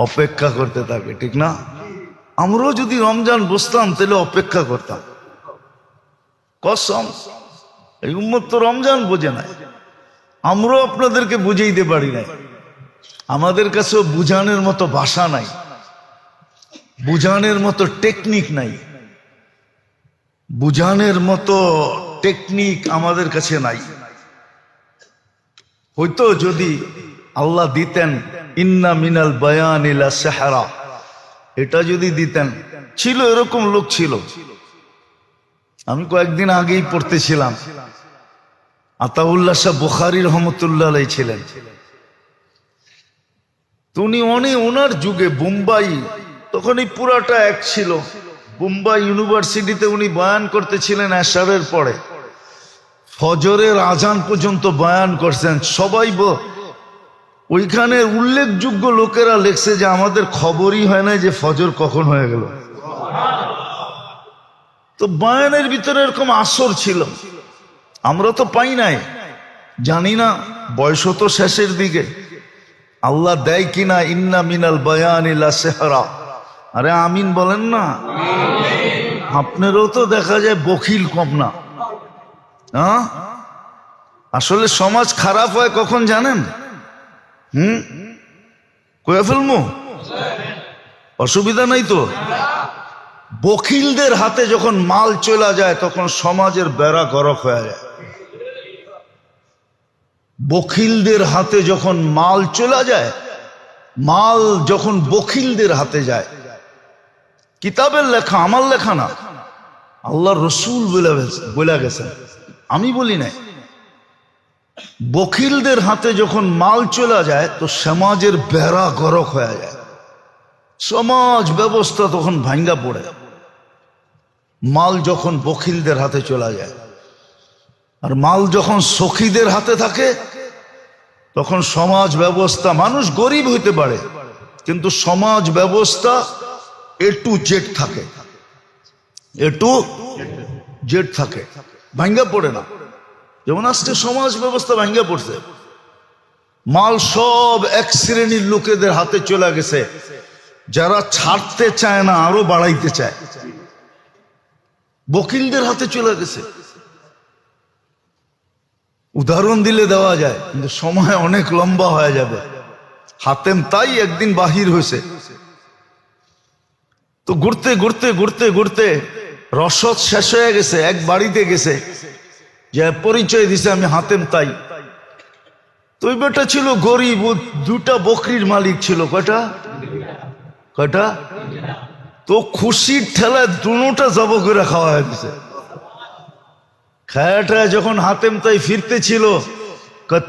অপেক্ষা করতে থাকে, ঠিক না? আমরাও যদি রমজান বসতাম তাহলে অপেক্ষা করতাম। কসম, এই উম্মত তো রমজান বোঝে না, আমরাও আপনাদেরকে বুঝাইতে পারি নাই। আমাদের কাছেও বুঝানোর মতো ভাষা নাই, বুঝানোর মতো টেকনিক নাই, বুঝানোর মতো টেকনিক আমাদের কাছে নাই। হয়তো যদি আল্লাহ দিতেন ইন্না মিনাল বায়ানি লা সাহরা, এটা যদি দিতেন, ছিল এরকম লোক ছিল, আমি কয়েকদিন আগেই পড়তেছিলাম, আতাউল্লাহ শাহ বুখারী রহমতুল্লাহ আলাইহি ছিলেন। তো উনি ওনার যুগে বোম্বাই, তখন এই পুরাটা এক ছিল, বোম্বাই ইউনিভার্সিটিতে উনি বয়ান করতেছিলেন এশারের পরে, ফজরের আজান পর্যন্ত বয়ান করছেন। সবাই ওইখানে উল্লেখযোগ্য লোকেরা লেখছে যে আমাদের খবরই হয় না যে ফজর কখন হয়ে গেল। তো বয়ানের ভিতরে এরকম আসর ছিল, আমরা তো পাই নাই, জানি না, বয়স তো শেষের দিকে, আল্লাহ দেয় কিনা ইন্না মিনাল বায়ানি লা সাহরা। আরে আমিন বলেন না। আপনারও তো দেখা যায় বখিল কম না। হ্যাঁ, আসলে সমাজ খারাপ হয় কখন জানেন? কয়ে ফেলবো, অসুবিধা নাই তো। বখিলদের হাতে যখন মাল চলে যায় তখন সমাজের বেড়া গরক হয়ে যায়। বখিলদের হাতে যখন মাল চলে যায়, মাল যখন বখিলদের হাতে যায়, কিতাবের লেখা, আমার লেখা না, আল্লাহ রসুল বলে গেছেন, আমি বলি নাই। বখিলদের হাতে যখন মাল চলে যায় তো সমাজের বেড়া গরক হয়ে যায়, সমাজ ব্যবস্থা তখন ভাঙ্গা পড়ে। মাল যখন বখিলদের হাতে চলে যায়, আর মাল যখন সখীদের হাতে থাকে তখন সমাজ ব্যবস্থা, মানুষ গরিব হইতে পারে কিন্তু সমাজ ব্যবস্থা এ টু জেড থাকে, এ টু জেড থাকে, ভাঙ্গা পড়ে না। যেমন আজকে সমাজ ব্যবস্থা ভাঙ্গা পড়ছে, মাল সব এক শ্রেণীর লোকেদের হাতে চলে গেছে, যারা ছাড়তে চায় না আরো বাড়াইতে চায়, বকিলদের হাতে চলে গেছে। উদাহরণ দিলে দেওয়া যায় কিন্তু সময় অনেক লম্বা হয়ে যাবে। হাতেম তাই একদিন বাহির হয়েছে, তো ঘুরতে ঘুরতে ঘুরতে ঘুরতে রসদ শেষ হয়ে গেছে, এক বাড়িতে গেছে, যে পরিচয় দিছে আমি হাতেম তাই। তো ওই বেটা ছিল গরিব, দুটা বকরির মালিক ছিল। কয়টা? তো খুশির ঠেলায় দুটা জব করে খাওয়া হয়ে গেছে। খায়াটা যখন হাতেম তাই ফিরতে ছিল,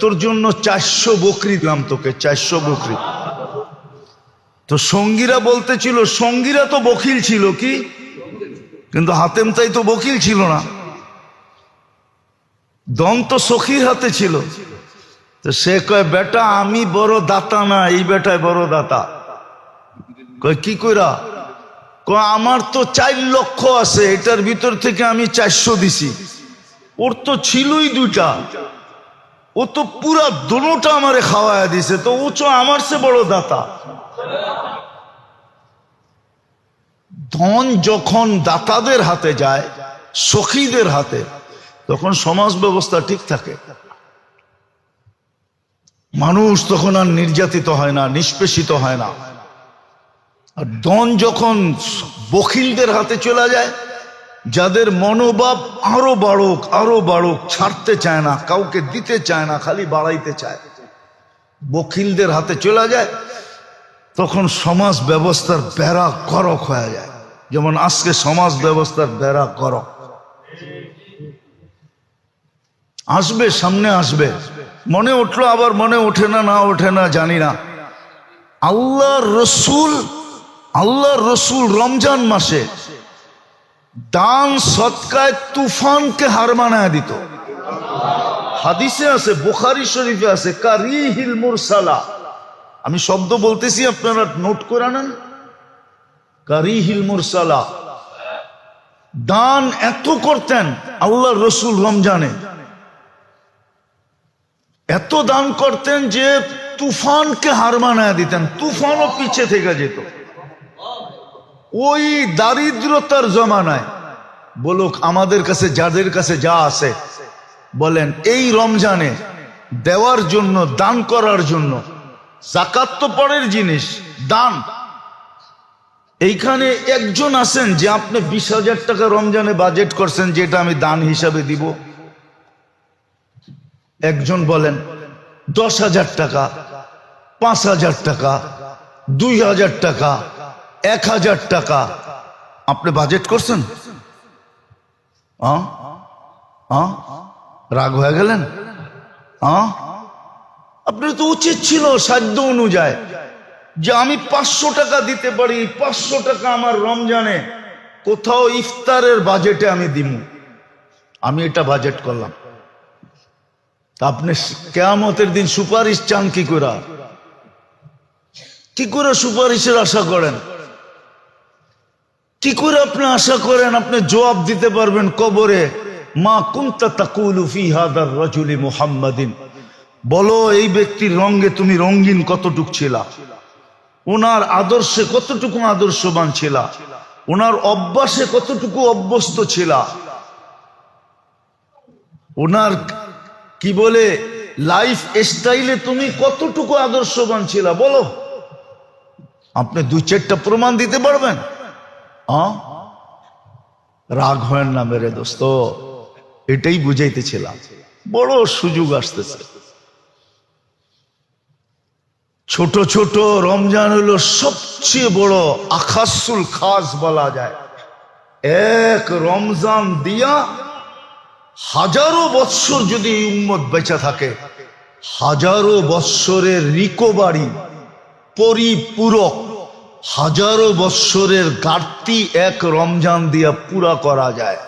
তোর জন্য 400 বকরি দিলাম তোকে, 400 বকরি। তো সঙ্গীরা বলতেছিল, সঙ্গীরা তো বকিল ছিল কি, কিন্তু হাতেম তাই তো বকিল ছিল না, দন তো সখীর হাতে ছিল। তো সে কয়, বেটা আমি বড় দাতা না, এই বেটায় বড় দাতা। কয় কি কইরা? কয় আমার তো 4 লক্ষ আছে, এটার ভিতর থেকে আমি 400 দিছি, ওর তো ছিলই 2টা, ও তো পুরা দুটোটা আমারে খাওয়ায়া দিছে, তো ও তো আমার চেয়ে বড় দাতা। ধন যখন দাতাদের হাতে যায়, সখীদের হাতে, তখন সমাজ ব্যবস্থা ঠিক থাকে, মানুষ তখন আর নির্যাতিত হয় না, নিষ্পেষিত হয় না। আর ধন যখন বখিলদের হাতে চলে যায়, যাদের মনোভাব আরো বাড়ুক আরো বাড়ুক, ছাড়তে চায় না, কাউকে দিতে চায় না, খালি বাড়াইতে চায়, বখিলদের হাতে চলে যায়, তখন সমাজ ব্যবস্থার বেড়া গরক হয়ে যায়। যেমন আজকে সমাজ ব্যবস্থার বেড়া গরক আসবে, সামনে আসবে, মনে উঠলো আবার মনে ওঠে না, না ওঠে না জানি না। আল্লাহর রসুল রমজান মাসে দান সৎকায় তুফানকে হার মানায় দিত। হাদিসে আছে, বুখারী শরীফে আছে, কারিহিল মুরসালা। আমি শব্দ বলতেছি, আপনারা নোট করে নেন। কারিহিল মুরসালা, দান এত করতেন আল্লাহর রসুল রমজানে, এত দান করতেন যে তুফানকে হার মানায় দিতেন, তুফানও পিছে থেকে যেত। ওই দারিদ্রতার জমানায় বলুক, আমাদের কাছে যাদের কাছে যা আছে, বলেন এই রমজানে দেওয়ার জন্য, দান করার জন্য, যাকাত তো পরের জিনিস, দান। এইখানে একজন আছেন যে আপনি 20,000 টাকা রমজানে বাজেট করছেন, যেটা আমি দান হিসাবে দিব? একজন বলেন। 10,000 টাকা, 5,000 টাকা, 2,000 টাকা, 1,000 টাকা আপনি বাজেট করছেন? রাগ হয়ে গেলেন? আপনার তো উচিত ছিল সাধ্য অনুযায়ী যে আমি 500 টাকা দিতে পারি, 500 টাকা আমার রমজানে কোথাও ইফতারের বাজেটে আমি দিব, আমি এটা বাজেট করলাম। তা আপনি কিয়ামতের দিন সুপারিশ চান কি করে? কি করে সুপারিশের আশা করেন? কি করে আপনি আশা করেন আপনি জবাব দিতে পারবেন কবরে? মা কুনতা তাকুলু ফি হাদার রাজুলি মুহাম্মাদিন, বলো এই ব্যক্তির রঙে তুমি রঙিন কতটুক ছিলা, ওনার আদর্শে কতটুকু আদর্শবান ছিলা, ওনার অভ্যাসে কতটুকু অভ্যস্ত ছিলা, ওনার কি বলে লাইফ স্টাইলে তুমি কতটুকু আদর্শবান ছিলা, বলো। আপনি 2-4টা প্রমাণ দিতে পারবেন? রাগ হয় না মেরে দোস্ত, এটাই বুঝাইতেছিলাম। বড় সুযোগ আসতেছে। ছোট ছোট রমজান হলো সবচেয়ে বড় আখাসুল খাস বলা যায়। এক রমজান দিয়া হাজারো বৎসর যদি উম্মত বেঁচে থাকে, হাজারো বৎসরের রিকভারি পরিপূরক, হাজারো বৎসরের ঘাটতি এক রমজান দিয়া পুরা করা যায়।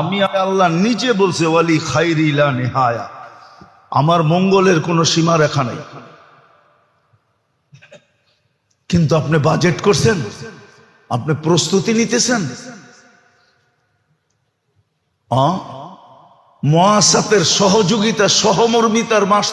আমি আল্লাহ নিজে বলছে ওয়ালি খাইরি লা নিহায়া, আমার মঙ্গলের কোনো সীমা রেখা নাই। কিন্তু আপনি বাজেট করছেন, আপনি প্রস্তুতি নিতেছেন। মুআসাতের সহযোগিতা সহমর্মিতার মাস